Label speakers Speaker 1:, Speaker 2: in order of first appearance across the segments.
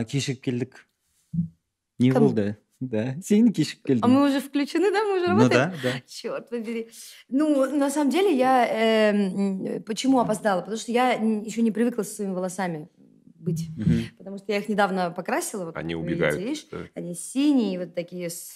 Speaker 1: Кешігіп келдік. Не
Speaker 2: Кому?
Speaker 1: болды? Да, сен кешігіп
Speaker 2: А
Speaker 1: келдің.
Speaker 2: мы уже включены, да? Мы уже
Speaker 1: Ну
Speaker 2: работаем?
Speaker 1: да.
Speaker 2: Черт побери. Ну, на самом деле, я почему опоздала? Потому что я еще не привыкла со своими волосами быть.
Speaker 1: Мгм.
Speaker 2: Потому что я их недавно покрасила. Вот,
Speaker 3: Они
Speaker 2: как вы
Speaker 3: убегают.
Speaker 2: видите, видишь?
Speaker 3: Да.
Speaker 2: Они синие, вот такие с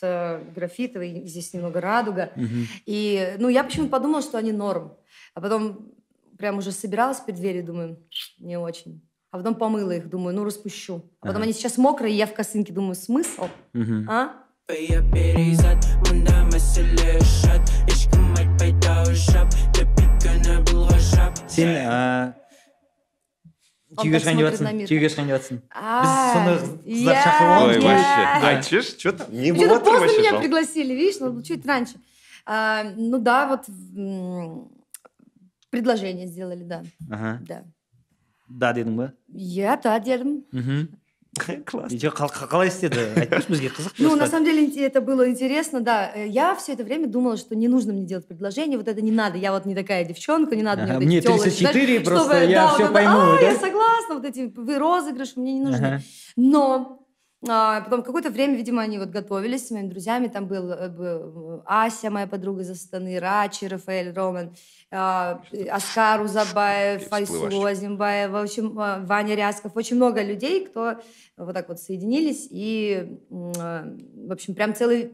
Speaker 2: графитовой, здесь немного радуга.
Speaker 1: Мгм.
Speaker 2: И, ну, я почему-то подумала, что они норм. А потом прям уже собиралась перед дверью, думаю, не очень. А потом помыла их, думаю, ну, распущу. А потом
Speaker 1: Ага.
Speaker 2: они сейчас мокрые, и я в косынке, думаю, смысл?
Speaker 1: Мгм.
Speaker 2: А?
Speaker 4: Я перизат, мында мәселе шат Ешкім айтпайды жап Төпет күні бұл ғажап
Speaker 1: Сен күйеуге
Speaker 2: так
Speaker 1: шығайын деп
Speaker 2: смотрит на
Speaker 1: жатсың.
Speaker 2: мир.
Speaker 1: Күйеуге шығайын деп жатсың.
Speaker 2: А,
Speaker 1: сондай қыздар
Speaker 2: я-
Speaker 1: шақырып
Speaker 3: Ой,
Speaker 1: аламыз.
Speaker 3: вообще.
Speaker 2: Да.
Speaker 3: Айтчиш, что-то не
Speaker 2: Что-то
Speaker 3: было
Speaker 2: поздно
Speaker 3: вообще.
Speaker 2: меня
Speaker 3: жалко.
Speaker 2: пригласили, видишь, надо было чуть раньше. Ну да, вот предложение сделали, да.
Speaker 1: Ага.
Speaker 2: Да.
Speaker 1: Да дедің ба?
Speaker 2: Я да, дедом.
Speaker 1: Мгм.
Speaker 3: Класс.
Speaker 1: И қалай істеді? Айтпашы, бізге қызық.
Speaker 2: Ну, на
Speaker 1: просто.
Speaker 2: самом деле, это было интересно, да. Я все это время думала, что не нужно мне делать предложение, вот это не надо. Я вот не такая девчонка, не надо
Speaker 1: Ага,
Speaker 2: мне вот
Speaker 1: мне
Speaker 2: эти тёлочки,
Speaker 1: 34,
Speaker 2: знаешь,
Speaker 1: просто
Speaker 2: чтобы,
Speaker 1: я
Speaker 2: да,
Speaker 1: всё
Speaker 2: вот это,
Speaker 1: пойму, да?
Speaker 2: я согласна, вот эти розыгрыши мне не нужны.
Speaker 1: Ага.
Speaker 2: Но потом какое-то время, видимо, они вот готовились с моими друзьями. Там был Ася, моя подруга из Астаны, Рачи, Рафаэль, Роман, Оскар Узабаев,
Speaker 3: Всплываешь.
Speaker 2: Файсуло Азимбаев, в общем, Ваня Рясков. Очень много людей, кто вот так вот соединились. И, в общем, прям целый...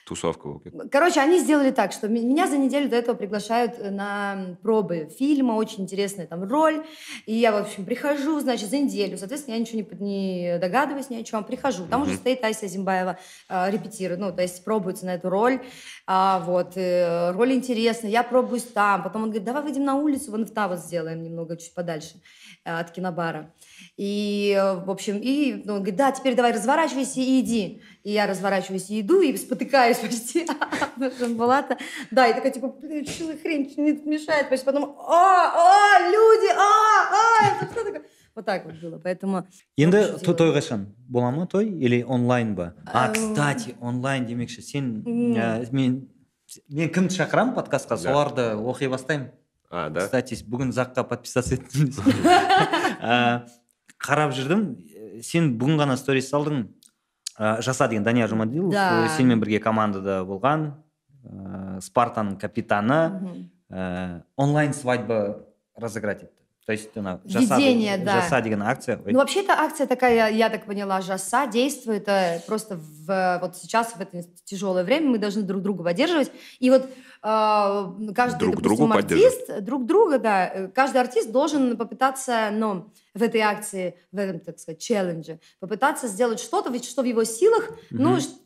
Speaker 3: Тусовка. в общем.
Speaker 2: Короче, они сделали так, что меня за неделю до этого приглашают на пробы фильма, очень интересная там роль. И я, в общем, прихожу, значит, за неделю. Соответственно, я ничего не догадываюсь ни о чем. Прихожу. Там уже стоит Ася Зимбаева, репетирует, ну, то есть пробуется на эту роль. Роль интересная, я пробуюсь там. Потом он говорит, давай выйдем на улицу, вон в та вот сделаем немного чуть подальше от кинобара. И, в общем, он говорит, да, теперь давай разворачивайся и иди. И я разворачиваюсь и иду, и спотыкаюсь почти на Жанболата. Да, и такая, типа, что за хрень, что мне тут мешает? Почти потом, люди, это что такое? Вот так вот было, поэтому...
Speaker 1: Енді той қашан? Бола ма той или онлайн ба? Кстати, онлайн демекші, сен, мен кімді шақырамын подкастқа, соларды оқи бастаймын.
Speaker 3: Да?
Speaker 1: Кстати, бүгін Заққа подписаться еттім. Қарап жүрдім, сен бүгін ғана сторис салдың, Жаса деген Данияр Жұмадилов,
Speaker 2: Да.
Speaker 1: сенімен бірге командада болған, Спартаның капитаны, онлайн свадьба разыграть етті. То есть,
Speaker 2: Введение, да.
Speaker 1: Жаса деген акция.
Speaker 2: Ну, вообще, эта акция такая, я так поняла, Жаса действует просто вот сейчас, в это тяжелое время, мы должны друг друга поддерживать. И вот каждый,
Speaker 3: Друг
Speaker 2: допустим,
Speaker 3: другу
Speaker 2: артист, друг друга, да, каждый артист должен попытаться, в этой акции, в этом, так сказать, челлендже, попытаться сделать что-то, что в его силах,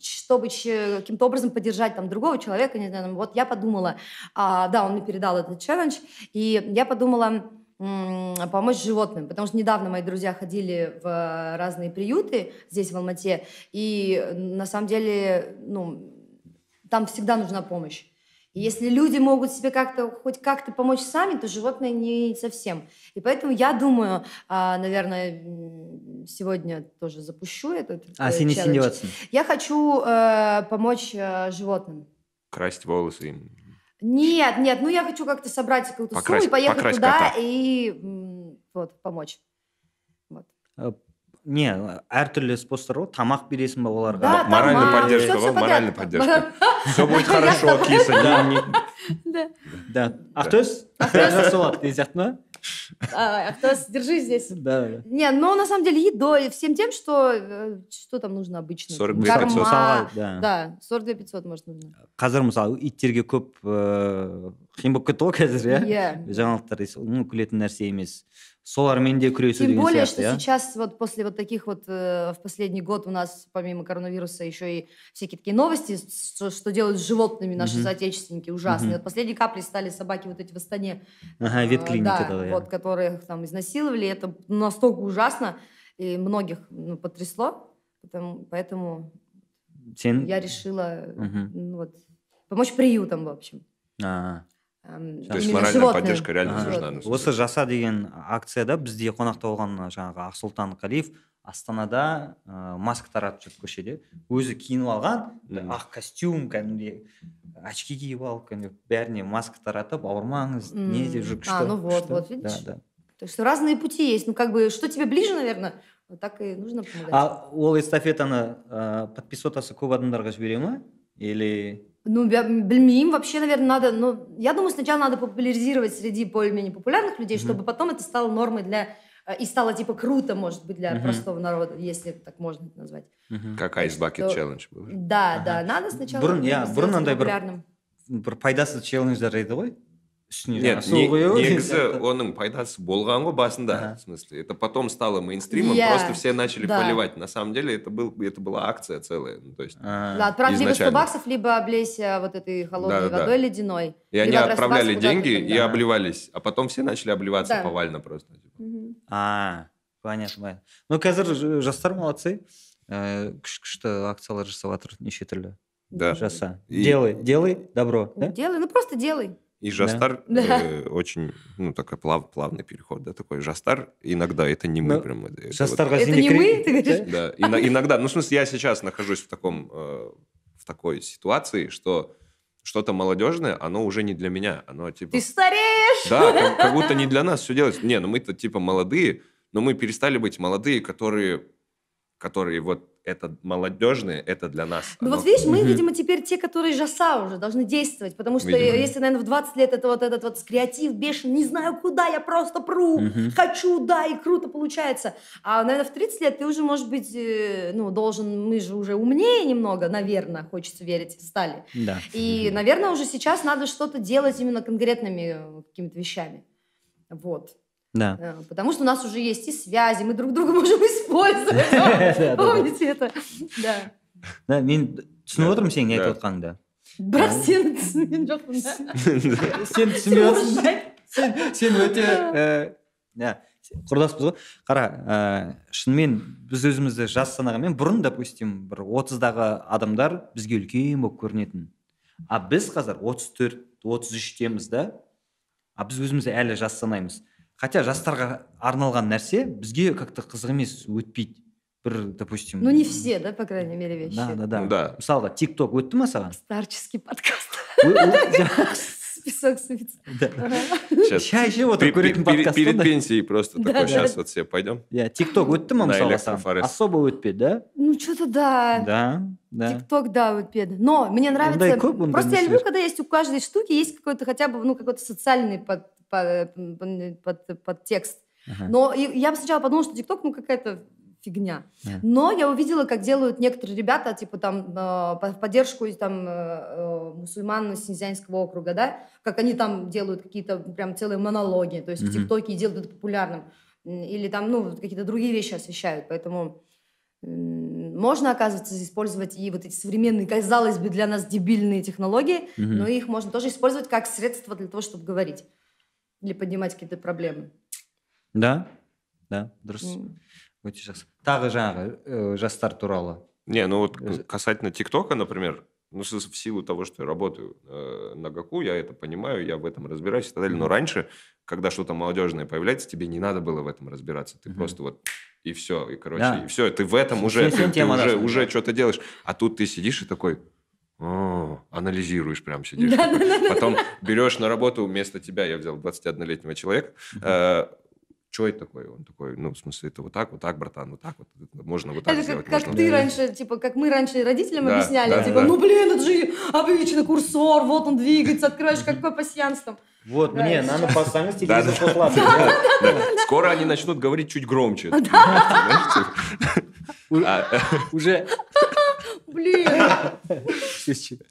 Speaker 2: чтобы каким-то образом поддержать там другого человека, не знаю, вот я подумала, да, он мне передал этот челлендж, и я подумала, помочь животным, потому что недавно мои друзья ходили в разные приюты здесь, в Алмате, и на самом деле, там всегда нужна помощь. И если люди могут себе хоть как-то помочь сами, то животные не совсем. И поэтому я думаю, наверное, сегодня тоже запущу этот челлендж. Я хочу помочь животным.
Speaker 3: Красить волосы им.
Speaker 2: Нет, я хочу как-то собрать какую-то сумму и поехать туда и помочь. Вот.
Speaker 1: Не, әртүрлі способтар ғой, тамақ бересің ба оларға?
Speaker 3: Моральная поддержка, моральная поддержка. Все будет хорошо, киса.
Speaker 1: Да. Ақтөс? Жасолат, деген сияқты ма?
Speaker 2: Ақтөс, держи здесь.
Speaker 1: Да.
Speaker 2: Не, на самом деле едой, всем тем, что там нужно обычно.
Speaker 3: 42 500.
Speaker 2: Да, 42 500 может нужно.
Speaker 1: Қазір мысалы иттерге көп қиын болып кетті ғой қазір,
Speaker 2: иә?
Speaker 1: Жаңалықтар күлетін нәрсе емес. Солармен де күресу деген сияқты.
Speaker 2: Тем более, что сейчас вот после вот таких вот в последний год у нас помимо коронавируса еще и всякие такие новости, что делают с животными наши соотечественники, ужасные. Вот последней каплей стали собаки вот эти в Астане.
Speaker 1: Ветклиника.
Speaker 2: Да, вот, которых там изнасиловали. Это настолько ужасно и многих потрясло. Поэтому я решила помочь приютам, в общем.
Speaker 3: То есть моральная поддержка реально нужна.
Speaker 1: Осы Жаса деген акцияда бізде қонақта болған жаңағы Ақсұлтан Қалиев Астанада маска таратып жүрді көшеде. Өзі киініп алған, ақ костюм, кәдімгідей очки киіп алып, бәріне маска таратып, ауырмаңыз, не деп жүр.
Speaker 2: Вот, видишь? Так что разные пути есть. Что тебе ближе, наверное, Вот так и нужно помогать.
Speaker 1: А ол эстафетаны подписотасы көп адамдарға жібере ма? Или...
Speaker 2: Ну, им вообще, наверное, надо... Ну, я думаю, сначала надо популяризировать среди более-менее популярных людей, чтобы потом это стало нормой для... И стало, типа, круто, может быть, для простого народа, если так можно это назвать.
Speaker 3: Как Ice Bucket Challenge был.
Speaker 2: Да, надо сначала
Speaker 1: Бұрын
Speaker 2: сделать
Speaker 1: андай
Speaker 2: популярным.
Speaker 1: бір пайдасыз челлендждер еді ғой?
Speaker 3: Нет, негізі оның пайдасы болған ғой басында, в смысле. Это потом стало мейнстримом, просто все начали поливать. На самом деле это была акция целая. Ну, то есть,
Speaker 2: да, отправь либо 100 баксов, либо облейся вот этой холодной водой ледяной.
Speaker 3: И они отправляли деньги и обливались, а потом все начали обливаться повально просто.
Speaker 1: Понятно. Ну, қазір жастар молодцы. Күшті акциялар жасап жатыр неше түрлі. Жаса. Делай добро.
Speaker 2: Делай, ну просто делай.
Speaker 3: И жастар очень, ну, такой плавный переход, да, такой жастар. Иногда это не мы прям.
Speaker 2: Это не мы, ты говоришь?
Speaker 3: Да, иногда. Ну, в смысле, я сейчас нахожусь в такой ситуации, что что-то молодежное, оно уже не для меня. Оно типа...
Speaker 2: Ты стареешь!
Speaker 3: Да, как будто не для нас все делается. Не, ну мы-то типа молодые, но мы перестали быть молодые, которые вот это молодежное, это для нас.
Speaker 2: Ну вот видишь, мы, видимо, теперь те, которые жаса уже должны действовать, потому что если, наверное, в 20 лет это вот этот вот креатив бешеный, не знаю куда, я просто пру, хочу, да, и круто получается. А, наверное, в 30 лет ты уже, может быть, ну, должен, мы же уже умнее немного, наверное, хочется верить, стали.
Speaker 1: Да.
Speaker 2: И, наверное, уже сейчас надо что-то делать именно конкретными какими-то вещами. Вот.
Speaker 1: Да.
Speaker 2: Потому что у нас уже есть и связи, мы друг друга можем использовать. Помните это?
Speaker 1: Да. Мен түсініп отырмын сенің не айтып отқаныңды.
Speaker 2: Бірақ сен түсінген жоқпын, да?
Speaker 1: Сен түсінбей отырсың. Сен өте... Құрдаспыз ғой. Қара, шынымен біз өзімізді жас санағанмен бұрын, допустим, бір 30-дағы адамдар бізге үлкен болып көрінетін. А біз қазір 34-33-теміз да, а біз өзімізді әлі жас санаймыз. Хотя жастарға арналған нәрсе бізге как-то қызық емес, өтпейді. Бір, допустим...
Speaker 2: Ну, не все, да, по крайней мере, вещи.
Speaker 1: Да. Мысалға, TikTok өтті ма саған?
Speaker 2: Старческий подкаст. Песок сыпется.
Speaker 1: Чай ішіп отырып көретін подкаст.
Speaker 3: Перед пенсией просто такой, сейчас вот все пойдем.
Speaker 1: TikTok өтті ма мысалға саған? Особо өтпеді, да?
Speaker 2: Ну, что-то да. TikTok, да, өтпеді. Но мне нравится... Просто я люблю, когда есть у каждой штуки есть какой-то хотя бы, ну, какой-то социальный подтекст. Но я бы сначала подумала, что TikTok, ну, какая-то фигня. Но я увидела, как делают некоторые ребята, типа там в поддержку там мусульман Синьцзянского округа, да, как они там делают какие-то прям целые монологи, то есть в ТикТоке и делают это популярным. Или там, ну, какие-то другие вещи освещают. Поэтому можно, оказывается, использовать и вот эти современные, казалось бы, для нас дебильные технологии, но их можно тоже использовать как средство для того, чтобы говорить или поднимать какие-то проблемы.
Speaker 1: Да, дұрыс. Өте жақсы. Тағы жаңағы жастар туралы.
Speaker 3: Не, ну вот касательно ТикТока, например, ну, в силу того, что я работаю на ГАКу, я это понимаю, я в этом разбираюсь и так далее. Но раньше, когда что-то молодежное появляется, тебе не надо было в этом разбираться. Ты просто вот и все, и короче, и все. Ты в этом уже что-то делаешь. А тут ты сидишь и такой... анализируешь прям, сидишь. Потом берешь на работу вместо тебя, я взял 21-летнего человека, что это такое? Он такой, ну, в смысле, это вот так, братан, вот так вот, можно вот так
Speaker 2: это
Speaker 3: сделать.
Speaker 2: Как ты раньше, типа, как мы раньше родителям объясняли, типа, ну, блин, это же обычный курсор, вот он двигается, открываешь, какой пассианс там.
Speaker 1: Вот, мне надо поставить телевизор похлопать.
Speaker 3: Скоро они начнут говорить чуть громче.
Speaker 1: Уже...
Speaker 2: Блин.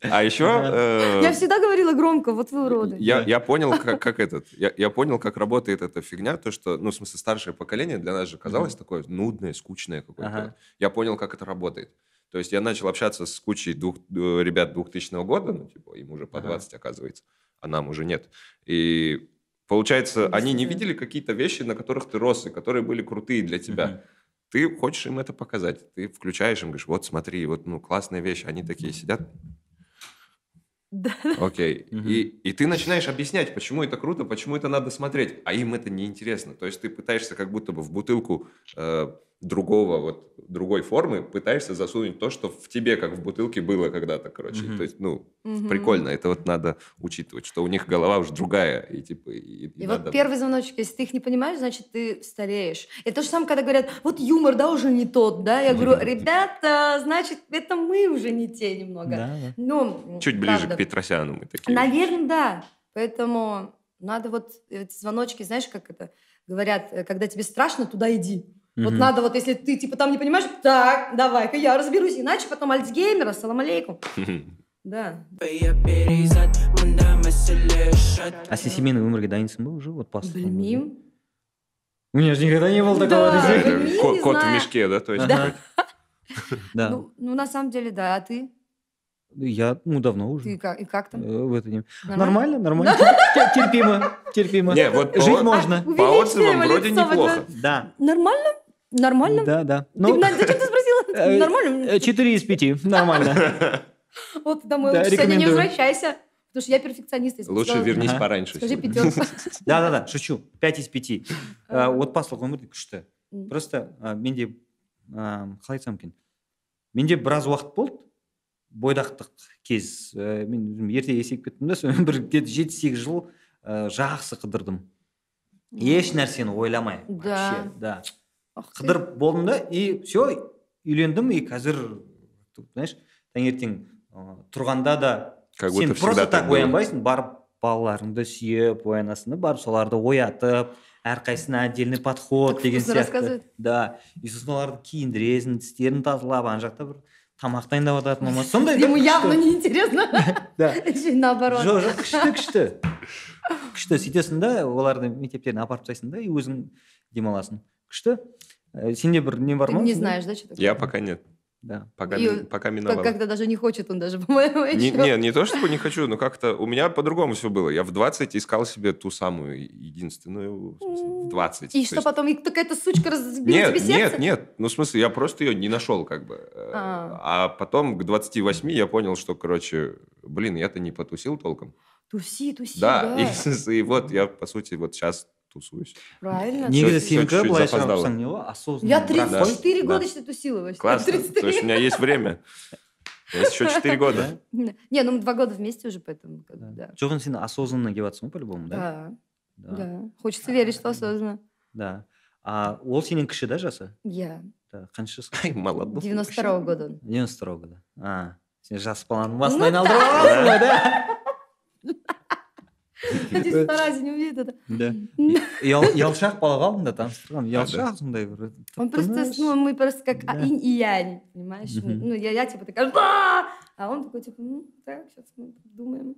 Speaker 3: А еще...
Speaker 2: Я всегда говорила громко, вот вы уроды.
Speaker 3: Я понял, я понял, как работает эта фигня, то, что, ну, в смысле, старшее поколение для нас же казалось такое нудное, скучное какое-то. Я понял, как это работает. То есть я начал общаться с кучей ребят 2000 года, ну, типа, им уже по 20, оказывается, а нам уже нет. И получается, они не видели какие-то вещи, на которых ты рос, и которые были крутые для тебя. Ты хочешь им это показать. Ты включаешь им, говоришь, вот смотри, вот, ну, классная вещь. Они такие сидят. Окей. И ты начинаешь объяснять, почему это круто, почему это надо смотреть. А им это неинтересно. То есть ты пытаешься как будто бы в бутылку другой формы пытаешься засунуть то, что в тебе, как в бутылке, было когда-то, короче. То есть, прикольно. Это вот надо учитывать, что у них голова уже другая. И, типа, и
Speaker 2: вот
Speaker 3: надо...
Speaker 2: первый звоночек, если ты их не понимаешь, значит, ты стареешь. Это то же самое, когда говорят, вот юмор, да, уже не тот, да? Я говорю, ребята, значит, это мы уже не те немного.
Speaker 1: Да.
Speaker 2: Ну,
Speaker 3: Чуть ближе
Speaker 2: правда.
Speaker 3: к Петросяну мы такие.
Speaker 2: Наверное, да. Поэтому надо вот эти звоночки, знаешь, как это говорят, когда тебе страшно, туда иди. Вот надо вот, если ты типа там не понимаешь, так, давай-ка я разберусь, иначе потом альцгеймер, ассалам алейкум. Да.
Speaker 1: А сен семейный өмірге дайынсың ба уже? Отбасы?
Speaker 2: Білмеймін.
Speaker 1: У меня же никогда не было такого.
Speaker 2: Да.
Speaker 1: десей.
Speaker 2: Блин, не
Speaker 3: Кот в
Speaker 2: знаю.
Speaker 3: мешке, да? То есть,
Speaker 1: Да. Да.
Speaker 2: Ну, на самом деле, да. А ты?
Speaker 1: Я, давно
Speaker 2: Ты
Speaker 1: уже.
Speaker 2: как там?
Speaker 1: В это не-
Speaker 2: Нормально?
Speaker 1: Нормально. Терпимо.
Speaker 3: Не, вот
Speaker 1: Жить
Speaker 3: по-
Speaker 1: можно.
Speaker 3: По
Speaker 2: Увеличили
Speaker 3: отзывам
Speaker 2: его
Speaker 3: вроде
Speaker 2: лицо,
Speaker 3: неплохо.
Speaker 1: Да.
Speaker 2: Нормально?
Speaker 1: Да.
Speaker 2: Ты, Надя, зачем ты спросила? Нормально?
Speaker 1: 4 из 5. Нормально.
Speaker 2: Вот домой
Speaker 1: Да,
Speaker 2: лучше сегодня не
Speaker 1: рекомендую.
Speaker 2: возвращайся. Потому что я перфекционист. если
Speaker 3: Лучше
Speaker 2: сказала,
Speaker 3: вернись
Speaker 1: Ага.
Speaker 3: пораньше.
Speaker 2: Скажи
Speaker 3: сегодня.
Speaker 2: 5.
Speaker 1: Да, шучу. 5 из 5. Отбасылық өмір күшті. Просто менде қалай айтсам екен, менде біраз уақыт болды бойдақтық кез. Мен өзім ерте есейіп кеттім да, сонымен бір 7-8 жыл жақсы қыдырдым. Еш нәрсені ойламай.
Speaker 2: Да.
Speaker 1: Вообще, да. Қыдырып болдым да, и все, үйлендім, и қазір, знаешь, таңертең тұрғанда да
Speaker 3: Как будто
Speaker 1: сен
Speaker 3: всегда
Speaker 1: просто
Speaker 3: так
Speaker 1: так
Speaker 3: было.
Speaker 1: оянбайсың, барып балаларыңды сүйіп, оянасың да, барып соларды оятып, әрқайсысына отдельный подход
Speaker 2: Так
Speaker 1: деген
Speaker 2: вкусно
Speaker 1: сияқты.
Speaker 2: рассказывает.
Speaker 1: Да, и сосын оларды киіндіресің, тістерін тазалап, ана жақта бір тамақ дайындап жататын болмаса. Сондай
Speaker 2: Ему
Speaker 1: да,
Speaker 2: явно
Speaker 1: күшті.
Speaker 2: неинтересно.
Speaker 1: Да.
Speaker 2: Еще и наоборот.
Speaker 1: Жоқ, күшті. Күшті, сөйтесің да, оларды мектептеріне апарып тастайсың да, и өзің демаласың. Күшті. Сенде бір не бар
Speaker 2: Ты
Speaker 1: ма?
Speaker 2: не
Speaker 1: сондай?
Speaker 2: знаешь, да, что такое?
Speaker 3: Я пока нет.
Speaker 1: Да.
Speaker 3: Пока,
Speaker 2: И
Speaker 3: пока миновало.
Speaker 2: Как-то даже не хочет он даже, по-моему, еще.
Speaker 3: Не то, чтобы не хочу, но как-то у меня по-другому все было. Я в 20 искал себе ту самую единственную, в смысле, в 20.
Speaker 2: И
Speaker 3: То
Speaker 2: что
Speaker 3: есть-
Speaker 2: потом, и какая-то сучка разбила тебе сердце?
Speaker 3: Нет. Ну, в смысле, я просто ее не нашел, как бы. А потом к 28 я понял, что, короче, блин, я-то не потусил толком.
Speaker 2: Туси,
Speaker 3: Да, и вот я, по сути, вот сейчас тусуюсь.
Speaker 2: Правильно.
Speaker 1: Негізі
Speaker 3: Всё
Speaker 1: сенікі
Speaker 3: чуть-чуть
Speaker 1: былайша
Speaker 3: запоздало.
Speaker 1: алсаң не ғой, осознанно.
Speaker 2: Я
Speaker 1: бірақ
Speaker 2: 34
Speaker 1: қой.
Speaker 2: года
Speaker 1: Да.
Speaker 2: еще тусила вообще.
Speaker 3: Классно.
Speaker 2: 33.
Speaker 3: То есть у меня есть время. Есть еще 4 года.
Speaker 2: Не, ну мы 2 года вместе уже, поэтому, как бы, да.
Speaker 1: Жоқ, сен осознанно келіп жатсың ғой, по-любому, да?
Speaker 2: Да. Хочется верить, что осознанно.
Speaker 1: Да. А ол сенен кіші да жасы?
Speaker 2: Я.
Speaker 1: Да, қанша жасқа?
Speaker 3: Ай, молодой.
Speaker 2: 92-го года. он.
Speaker 1: 92 года. Сен жас баланың басын
Speaker 2: Ну
Speaker 1: айналдырып аласың ғой, да?
Speaker 2: Надеюсь, Тарази не увидит это.
Speaker 1: Да. Ұялшақ балаға алдында таныстырған. Ұялшақ сондай бір.
Speaker 2: Он просто,
Speaker 1: тып-тыныш.
Speaker 2: ну, мы просто как
Speaker 1: Да.
Speaker 2: инь и янь, понимаешь?
Speaker 1: Мгм.
Speaker 2: Ну, я типа такая, «Да!» А он такой, типа, так, сейчас мы думаем.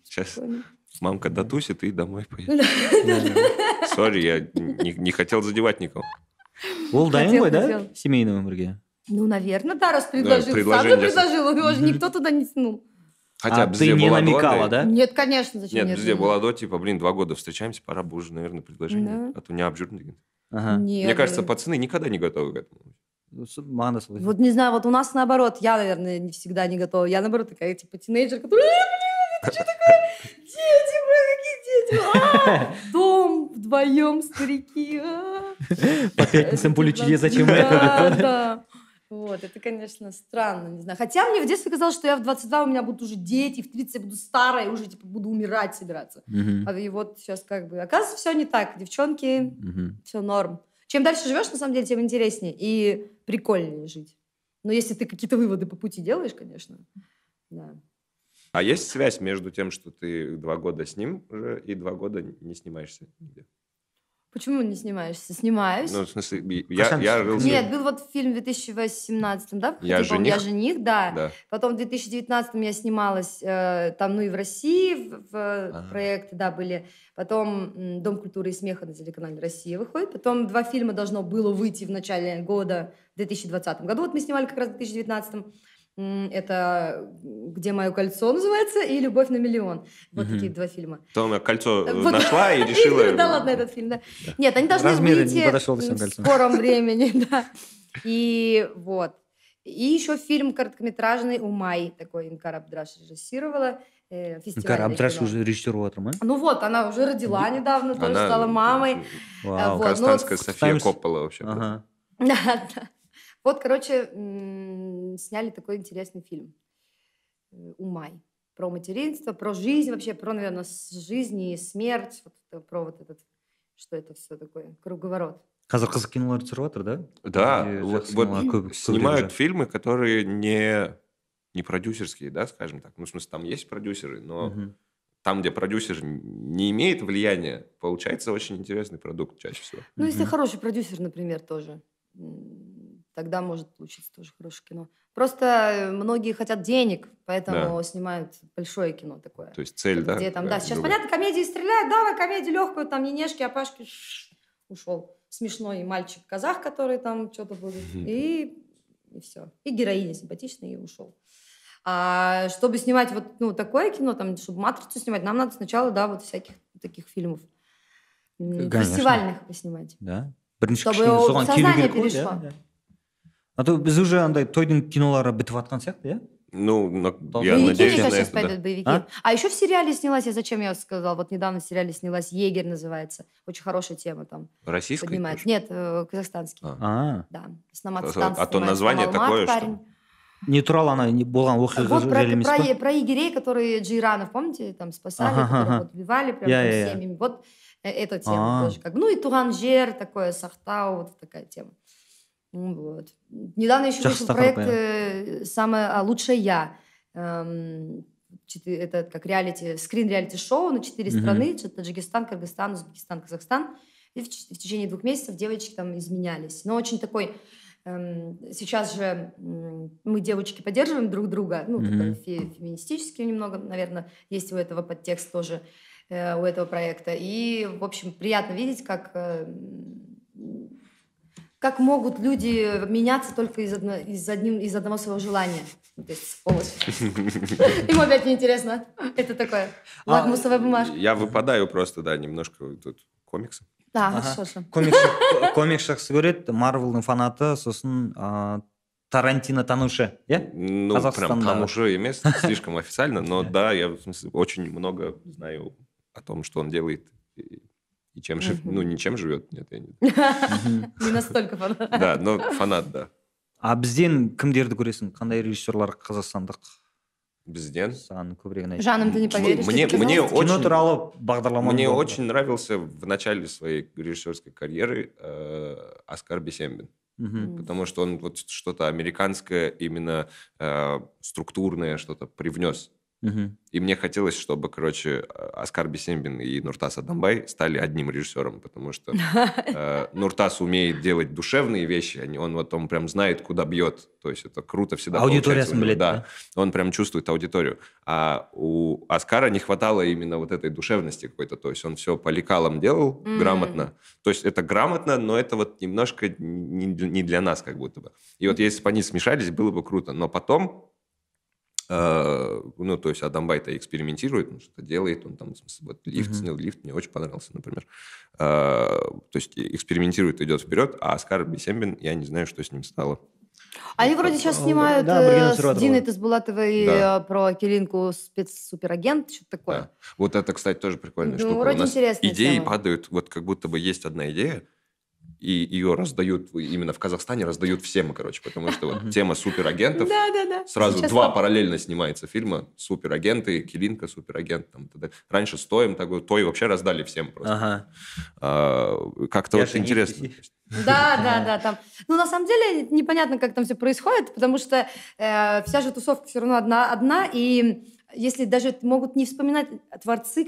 Speaker 3: Сейчас мамка дотусит и домой поедет.
Speaker 1: Да.
Speaker 3: Сори, я не хотел задевать никого.
Speaker 1: Ол дайын ғой, да?
Speaker 2: Хотел.
Speaker 1: Семейный өмірге.
Speaker 2: Ну, наверное, да, раз предложил. Сам же
Speaker 3: предложение.
Speaker 2: предложил, его же никто туда не тянул.
Speaker 3: Хотя
Speaker 1: А
Speaker 3: бы
Speaker 1: ты не намекала, да?
Speaker 2: Нет, конечно, зачем
Speaker 3: Нет,
Speaker 2: я
Speaker 3: бізде
Speaker 2: думаю?
Speaker 3: болады, типа, блин, 2 года встречаемся, пора бы уже, наверное, предложение.
Speaker 2: Да.
Speaker 3: А то не обжирно.
Speaker 1: Ага.
Speaker 2: Нет,
Speaker 3: Мне кажется,
Speaker 2: блин.
Speaker 3: пацаны никогда не готовы к этому.
Speaker 1: Маған да солай.
Speaker 2: Вот не знаю, вот у нас наоборот, я, наверное, не всегда не готова. Я, наоборот, такая, типа, тинейджер, которая, блин, это что такое? Дети, блин, какие дети? Дом, вдвоем, старики.
Speaker 1: По пятницам поле чудес зачем
Speaker 2: Да,
Speaker 1: это?
Speaker 2: да. Вот, это, конечно, странно, не знаю. Хотя мне в детстве казалось, что я в 22 у меня будут уже дети, в 30 я буду старая, и уже, типа, буду умирать собираться.
Speaker 1: Мгм.
Speaker 2: И вот сейчас как бы, оказывается, все не так. Девчонки,
Speaker 1: Мгм.
Speaker 2: все норм. Чем дальше живешь, на самом деле, тем интереснее и прикольнее жить. Но если ты какие-то выводы по пути делаешь, конечно, да.
Speaker 3: А есть связь между тем, что ты 2 года с ним уже и 2 года не снимаешься нигде?
Speaker 2: Почему не снимаешься? Снимаюсь.
Speaker 3: Ну, в смысле,
Speaker 1: Кашан,
Speaker 3: я рылся.
Speaker 2: Нет, был вот фильм в 2018, да?
Speaker 3: «Я
Speaker 2: Типа, «Я
Speaker 3: жених».
Speaker 2: жених», да.
Speaker 3: Да.
Speaker 2: Потом в 2019 я снималась там, ну и в России в проекты, да, были. Потом «Дом культуры и смеха» на телеканале «Россия» выходит. Потом 2 фильма должно было выйти в начале года, в 2020 году. Вот мы снимали как раз в 2019. Это «Где мое кольцо» называется и «Любовь на миллион». Вот
Speaker 1: Мгм.
Speaker 2: такие 2 фильма.
Speaker 3: Потом я кольцо
Speaker 2: Вот.
Speaker 3: нашла и решила...
Speaker 2: Да ладно, этот фильм, да. Нет, они должны
Speaker 1: Размеры не
Speaker 2: выйти
Speaker 1: подошел до
Speaker 2: в
Speaker 1: всем кольцу.
Speaker 2: скором времени, да. И вот. И еще фильм короткометражный «Умай», такой Инкар Абдраш режиссировала. Фестивальное
Speaker 1: Кар Абдраш
Speaker 2: кино.
Speaker 1: уже режиссер болып жатыр ма?
Speaker 2: Ну вот, она уже родила недавно, тоже
Speaker 3: Она-
Speaker 2: стала мамой.
Speaker 1: Вау.
Speaker 2: Вот,
Speaker 3: Казахстанская
Speaker 2: ну,
Speaker 3: София
Speaker 1: Ставим с-
Speaker 3: Коппола вообще.
Speaker 1: Ага.
Speaker 2: Да, да. Вот, короче, сняли такой интересный фильм «Умай». Про материнство, про жизнь вообще, про, наверное, жизнь и смерть, про вот этот, что это все такое, круговорот.
Speaker 1: Қазір қызық кинолар түсіріп жатыр, да?
Speaker 3: Да,
Speaker 1: Бізде
Speaker 3: вот
Speaker 1: жақсы кинолар көбірек
Speaker 3: снимают
Speaker 1: же.
Speaker 3: фильмы, которые не продюсерские, да, скажем так. Ну, в смысле, там есть продюсеры, но
Speaker 1: Мгм.
Speaker 3: там, где продюсер не имеет влияния, получается очень интересный продукт чаще всего.
Speaker 2: Ну, если
Speaker 1: Мгм.
Speaker 2: хороший продюсер, например, тоже, тогда может получиться тоже хорошее кино. Просто многие хотят денег, поэтому снимают большое кино такое.
Speaker 3: То есть цель, да?
Speaker 2: Где там, да,
Speaker 3: какая-то
Speaker 2: сейчас,
Speaker 3: другая.
Speaker 2: понятно, комедии стреляют, давай комедию легкую, там, Нинешки, Апашки, ушел. Смешной мальчик-казах, который там что-то будет, и все. И героиня симпатичная, и ушел. А чтобы снимать вот такое кино, там, чтобы «Матрицу» снимать, нам надо сначала, да, вот всяких таких фильмов
Speaker 1: Конечно.
Speaker 2: фестивальных поснимать.
Speaker 1: Да. Бірінші
Speaker 2: Чтобы
Speaker 1: кішкене соған келу
Speaker 2: сознание
Speaker 1: керек қой,
Speaker 2: перешло.
Speaker 1: иә, иә. А то біз уже андай тойдың кинолары бітіп жатқан сияқты, иә?
Speaker 3: Ну, я
Speaker 2: Боевики,
Speaker 3: надеюсь
Speaker 2: мне
Speaker 3: на
Speaker 2: кажется, сейчас
Speaker 3: это, да.
Speaker 2: пойдут боевики.
Speaker 1: А?
Speaker 2: А еще в сериале снялась, зачем я сказала, вот недавно в сериале снялась «Егерь» называется. Очень хорошая тема там
Speaker 3: Российской?
Speaker 2: поднимает.
Speaker 3: тоже?
Speaker 2: Нет, казахстанский.
Speaker 3: А.
Speaker 2: Да. С Наматстан
Speaker 3: А то
Speaker 2: снимается,
Speaker 3: название
Speaker 2: там Алмат
Speaker 3: такое, что-
Speaker 2: парень.
Speaker 1: Не туралы ана болған оқиға
Speaker 2: Вот
Speaker 1: жайлы емес па?
Speaker 2: про егерей, которые Джейранов, помните, там спасали,
Speaker 1: Ага,
Speaker 2: которые
Speaker 1: ага.
Speaker 2: вот убивали прям
Speaker 1: Я,
Speaker 2: там
Speaker 1: я, я.
Speaker 2: семьями. Вот эта тема
Speaker 1: А.
Speaker 2: тоже как бы. Ну и Туган Жер, такое, Сахтау, вот такая тема. Ну, вот. Недавно еще
Speaker 1: Жақсы
Speaker 2: вышел
Speaker 1: тақырып,
Speaker 2: проект «Самое лучшее я». Это как реалити, скрин-реалити-шоу на 4
Speaker 1: Мгм.
Speaker 2: страны, что-то Таджикистан, Кыргызстан, Узбекистан, Казахстан. И в течение 2 месяцев девочки там изменялись. Но очень такой... Сейчас же мы, девочки, поддерживаем друг друга. Ну,
Speaker 1: Мгм.
Speaker 2: такой феминистический немного, наверное, есть у этого подтекст тоже, у этого проекта. И, в общем, приятно видеть, как могут люди меняться только из одного своего желания. Ну, то есть, сволочь. Ему опять неинтересно. Это такое лакмусовая бумажка.
Speaker 3: Я выпадаю просто, да, немножко тут комиксы.
Speaker 2: Да,
Speaker 1: Ага.
Speaker 2: хорошо.
Speaker 1: Комик жақсы көреді, Марвелдің фанаты, сосын Тарантино танушы, иә?
Speaker 3: Ну, прям
Speaker 1: Казахстанда.
Speaker 3: там уже емес, слишком официально, но да, я в смысле, очень много знаю о том, что он делает и чем живет.
Speaker 2: Мгм.
Speaker 3: Ну, не чем живет, нет, я не...
Speaker 2: Не настолько фанат.
Speaker 3: Да, но фанат, да.
Speaker 1: А бізден кімдерді көресің? Қандай режиссерлар қазақстандық
Speaker 3: Безден.
Speaker 1: саған көбірек ұнайды?
Speaker 2: Жаным, ты не поверишь.
Speaker 3: Мне
Speaker 2: ты кино-
Speaker 3: очень-
Speaker 1: Кино туралы бағдарлама.
Speaker 3: Мне очень нравился в начале своей режиссерской карьеры Оскар Бесембин. Потому что он вот что-то американское, именно структурное что-то привнес. И мне хотелось, чтобы, короче, Оскар Бесембин и Нуртас Адамбай стали одним режиссером, потому что Нуртас умеет делать душевные вещи, он прям знает, куда бьет. То есть это круто всегда
Speaker 1: Аудитория
Speaker 3: получается у него,
Speaker 1: блядь,
Speaker 3: да. Он прям чувствует аудиторию. А у Оскара не хватало именно вот этой душевности какой-то. То есть он все по лекалам делал грамотно. То есть это грамотно, но это вот немножко не для нас как будто бы. И вот если бы они смешались, было бы круто. Но потом... ну, то есть Адамбай-то экспериментирует, он что-то делает, он там, в смысле, вот лифт снял, лифт мне очень понравился, например. То есть экспериментирует, идет вперед, а Оскар Бесембин, я не знаю, что с ним стало.
Speaker 2: Они вроде сейчас снимают
Speaker 1: Да, Бригада
Speaker 2: с
Speaker 1: Саратова.
Speaker 2: Диной Тазбулатовой
Speaker 3: Да.
Speaker 2: про Килинку спецсуперагент, что-то такое.
Speaker 3: Да. Вот это, кстати, тоже прикольная
Speaker 2: Ну,
Speaker 3: штука.
Speaker 2: вроде
Speaker 3: У нас
Speaker 2: интересная
Speaker 3: идеи
Speaker 2: тема.
Speaker 3: падают, вот как будто бы есть одна идея, и ее раздают, именно в Казахстане раздают всем, короче, потому что вот тема суперагентов,
Speaker 2: Да.
Speaker 3: сразу
Speaker 2: Сейчас
Speaker 3: 2
Speaker 2: так.
Speaker 3: параллельно снимается фильма. Суперагенты, Килинка, суперагент. Там, т.д. Раньше Стоим, Той вообще раздали всем просто.
Speaker 1: Ага.
Speaker 3: Как-то
Speaker 1: Я
Speaker 3: вот
Speaker 1: же не
Speaker 3: интересно.
Speaker 1: специалист.
Speaker 2: Да, там. Ну, на самом деле, непонятно, как там все происходит, потому что вся же тусовка все равно одна, и если даже могут не вспоминать творцы,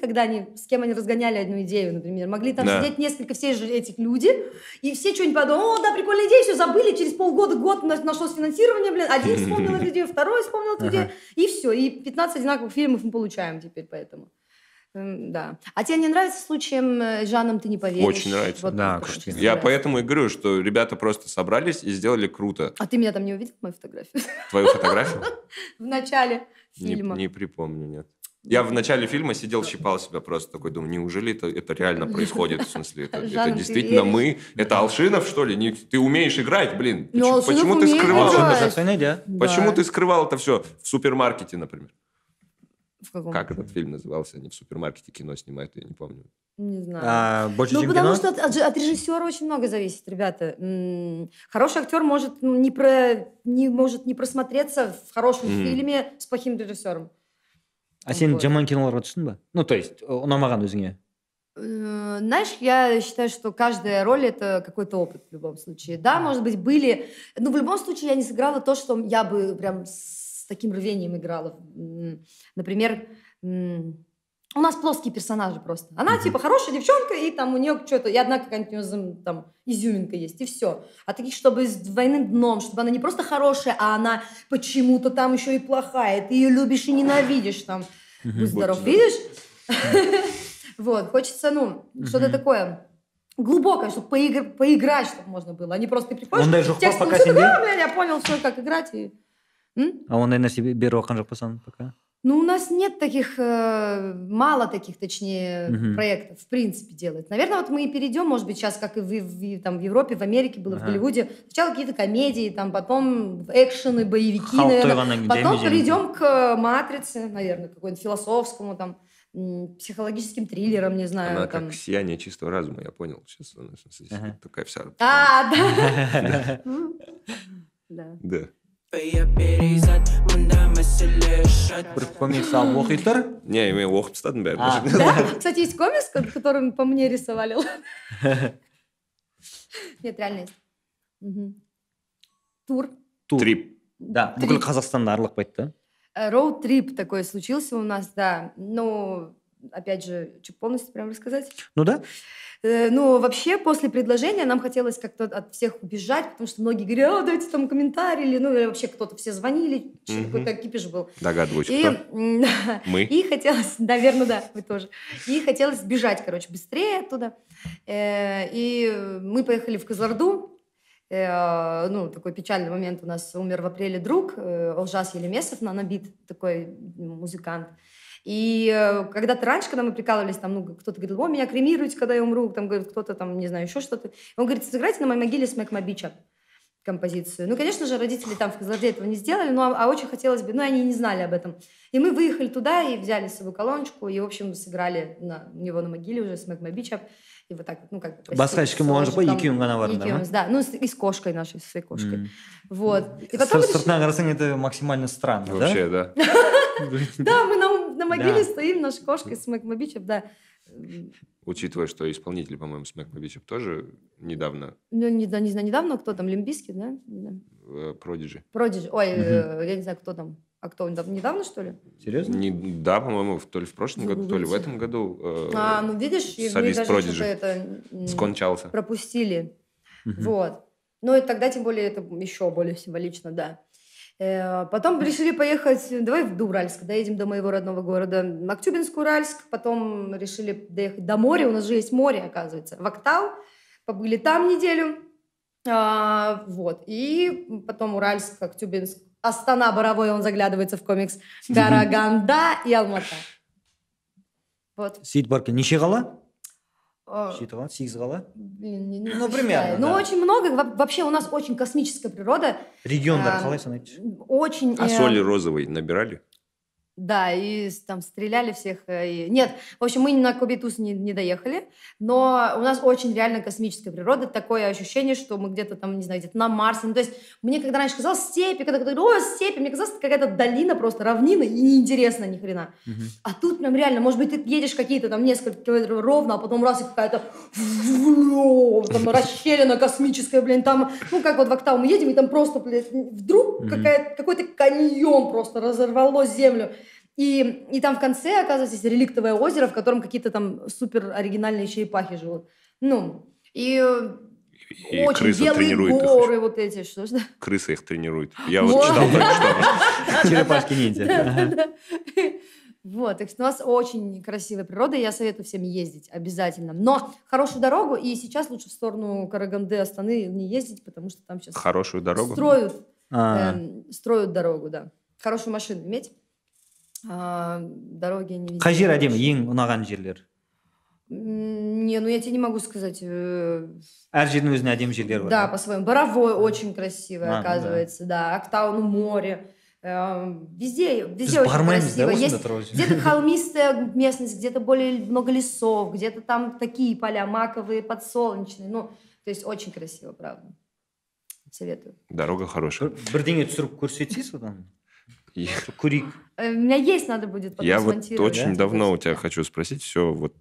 Speaker 2: с кем они разгоняли одну идею, например, могли там
Speaker 3: Да.
Speaker 2: сидеть несколько все же этих люди, и все что-нибудь подумали, да, прикольная идея, все забыли, через полгода, год нашлось финансирование, блин, один вспомнил эту идею, второй вспомнил эту идею, и все, и 15 одинаковых фильмов мы получаем теперь поэтому. Да. А тебе не нравится случаем с Жаном «Ты не поверишь»?
Speaker 3: Очень нравится.
Speaker 2: Вот
Speaker 1: Да,
Speaker 2: такой
Speaker 1: конечно.
Speaker 2: чисто
Speaker 3: Я
Speaker 2: нравится.
Speaker 3: поэтому и говорю, что ребята просто собрались и сделали круто.
Speaker 2: А ты меня там не увидел, мою фотографию?
Speaker 3: Твою фотографию?
Speaker 2: В начале
Speaker 3: Не,
Speaker 2: фильма.
Speaker 3: не припомню, нет. Я в начале фильма сидел, щипал себя просто такой, думаю, неужели это реально происходит? В смысле, это
Speaker 2: Жанна, ты
Speaker 3: действительно
Speaker 2: веришь?
Speaker 3: мы? Это Алшинов, что ли? Ты умеешь играть, блин.
Speaker 2: Ну, Алшинов
Speaker 3: Почему ты
Speaker 2: умеет
Speaker 3: скрывал
Speaker 2: играть.
Speaker 3: это?
Speaker 1: Жақсы ойнайды, иә?
Speaker 3: Почему
Speaker 2: Да.
Speaker 3: ты скрывал это все в супермаркете, например?
Speaker 2: В каком?
Speaker 3: Как этот фильм назывался? Они в супермаркете кино снимают, я не помню.
Speaker 2: Не знаю.
Speaker 1: Больше,
Speaker 2: Ну,
Speaker 1: чем
Speaker 2: потому
Speaker 1: кино?
Speaker 2: что от режиссера очень много зависит, ребята. Хороший актер может может не просмотреться в хорошем фильме с плохим режиссером.
Speaker 1: Сен
Speaker 2: Вот.
Speaker 1: жаман киноларға түстің ба? Ну, то есть, ұнамаған өзіңе.
Speaker 2: Знаешь, я считаю, что каждая роль — это какой-то опыт в любом случае. Да, может быть, были... Но в любом случае я не сыграла то, что я бы прям с таким рвением играла. Например, у нас плоские персонажи просто. Она типа хорошая девчонка, и там у нее что-то... И одна какая-нибудь у нее там изюминка есть, и все. А таких, чтобы с двойным дном, чтобы она не просто хорошая, а она почему-то там еще и плохая. Ты ее любишь и ненавидишь там. Будь здоров, видишь? Вот, хочется, что-то такое глубокое, чтобы поиграть, чтобы можно было, а не просто ты приходишь,
Speaker 1: Ондай жоқ па
Speaker 2: текст
Speaker 1: пока
Speaker 2: написано,
Speaker 1: сенде?
Speaker 2: блин, я понял все, как играть.
Speaker 1: Ондай нәрсе беріп жатқан жоқ па саған пока?
Speaker 2: Ну, у нас нет таких, мало таких, точнее, проектов, в принципе, делать. Наверное, вот мы и перейдем, может быть, сейчас, как и там, в Европе, в Америке было, в Голливуде. Сначала какие-то комедии, там, потом экшены, боевики, наверное. Потом перейдем к «Матрице», наверное, какой-нибудь философскому, там, психологическим триллером, не знаю.
Speaker 3: Она
Speaker 2: там.
Speaker 3: как сияние чистого разума, я понял. Сейчас она такая вся...
Speaker 2: Да.
Speaker 3: Да.
Speaker 1: Бір комикс алып оқи тұр.
Speaker 3: Не, мен оқып тастадым бәрін.
Speaker 2: Да. Кстати, есть комикс, который по мне рисовали. Нет, реально есть. Тур.
Speaker 3: Трип.
Speaker 1: Да, бүкіл Қазақстанды аралап қайтты.
Speaker 2: Роуд-трип такой случился у нас, да. Ну, опять же, что полностью прям рассказать?
Speaker 1: Ну да.
Speaker 2: Ну, вообще, после предложения нам хотелось как-то от всех убежать, потому что многие говорят, давайте там комментарии, или вообще кто-то, все звонили, какой-то кипиш был.
Speaker 3: Догадываюсь,
Speaker 2: И,
Speaker 3: кто? Мы.
Speaker 2: И хотелось, наверное, да, вы тоже. И хотелось бежать, короче, быстрее оттуда. И мы поехали в Кызылорду. Такой печальный момент. У нас умер в апреле друг, Олжас Елемесов, нанобит, такой музыкант. И когда-то раньше, когда мы прикалывались, там, кто-то говорил, меня кремируйте, когда я умру, там, говорит, кто-то там, не знаю, еще что-то. Он говорит, сыграйте на моей могиле Smack My Bitch Up композицию. Ну, конечно же, родители там в Кызылорде этого не сделали, а очень хотелось бы, они не знали об этом. И мы выехали туда и взяли с собой колоночку, и, в общем, сыграли у него на могиле уже Smack My Bitch Up. И вот так, как бы...
Speaker 1: Басқа ешкім оған жоқ па, екеуің ғана бардыңдар ма?
Speaker 2: Да, и с кошкой нашей, со своей кошкой. Вот. И потом...
Speaker 1: Сыртынан қарасаң, это максимально странно, да?
Speaker 3: Вообще, да.
Speaker 2: Да, мы на могиле стоим, наша кошка с Smack My Bitch Up, да.
Speaker 3: Учитывая, что исполнитель, по-моему, Smack My Bitch Up тоже недавно...
Speaker 2: Ну, не знаю, недавно, кто там, Limp Bizkit, да?
Speaker 3: Prodigy.
Speaker 2: Prodigy. Ой, я не знаю, кто там. А кто, недавно, что ли?
Speaker 1: Серьезно?
Speaker 3: Да, по-моему, то ли в прошлом году, то ли в этом году.
Speaker 2: Ну видишь, мы
Speaker 3: солист
Speaker 2: даже
Speaker 3: Prodigy
Speaker 2: что-то это
Speaker 3: скончался.
Speaker 2: пропустили. Вот. Ну и тогда, тем более, это еще более символично, да. Потом решили поехать, давай до Уральска, доедем до моего родного города, Актюбинск-Уральск, потом решили доехать до моря, у нас же есть море, оказывается, в Актау, побыли там неделю, вот, и потом Уральск, Актюбинск, Астана, Боровой, он заглядывается в комикс, Караганда и Алмата. Вот.
Speaker 1: Сейіт баркен неше қала? 7 қала, 8 қала?
Speaker 2: Ну,
Speaker 1: примерно,
Speaker 2: Ну,
Speaker 1: да.
Speaker 2: очень много. Вообще у нас очень космическая природа.
Speaker 1: Региондар қалай санайтшы?
Speaker 2: Очень...
Speaker 3: А соли розовой набирали?
Speaker 2: Да, и там стреляли всех. Нет, в общем, мы на Кобейтус не доехали, но у нас очень реально космическая природа, такое ощущение, что мы где-то там, не знаю, где-то на Марсе. Ну, то есть мне когда раньше казалось степи, когда кто-то говорит, степи, мне казалось, это какая-то долина, просто равнина, и неинтересно ни хрена. А тут прям реально, может быть, ты едешь какие-то там несколько километров ровно, а потом раз и какая-то там расщелина космическая, блин, там, как вот в Актау мы едем, и там просто, блин, вдруг какой-то каньон просто разорвало землю. И там в конце, оказывается, есть реликтовое озеро, в котором какие-то там супер оригинальные черепахи живут. И очень
Speaker 3: крыса
Speaker 2: белые
Speaker 3: тренирует их
Speaker 2: горы вот эти. Что ж, да?
Speaker 3: Крыса их тренирует. Я вот читал только что.
Speaker 1: Черепашки ниндзя.
Speaker 2: Вот, так что у нас очень красивая природа, и я советую всем ездить обязательно. Но хорошую дорогу, и сейчас лучше в сторону Караганды, Астаны не ездить, потому что там сейчас
Speaker 3: Хорошую дорогу?
Speaker 2: строят дорогу, да. Хорошую машину иметь. Дороги не везде.
Speaker 1: Қай жер әдемі, ең ұнаған жерлер?
Speaker 2: Не, я тебе не могу сказать.
Speaker 1: Әр жердің өзінің әдемі жерлері бар.
Speaker 2: Да, по-своему. Боровой очень красивый, оказывается, да. Актау, море. Везде
Speaker 1: Біз
Speaker 2: очень
Speaker 1: бармаймыз, да,
Speaker 2: красиво.
Speaker 1: осында
Speaker 2: Есть
Speaker 1: тұрып жүрген?
Speaker 2: где-то холмистая местность, где-то более много лесов, где-то там такие поля маковые, подсолнечные. Ну, то есть очень красиво, правда. Советую.
Speaker 3: Дорога хорошая.
Speaker 1: Бірдеңе түсіріп көрсетсей содан
Speaker 3: И
Speaker 1: көрейік.
Speaker 2: У меня есть, надо будет потом
Speaker 3: я вот
Speaker 2: смонтировать.
Speaker 3: очень
Speaker 2: да,
Speaker 3: давно у
Speaker 2: типа,
Speaker 3: тебя хочу спросить, все вот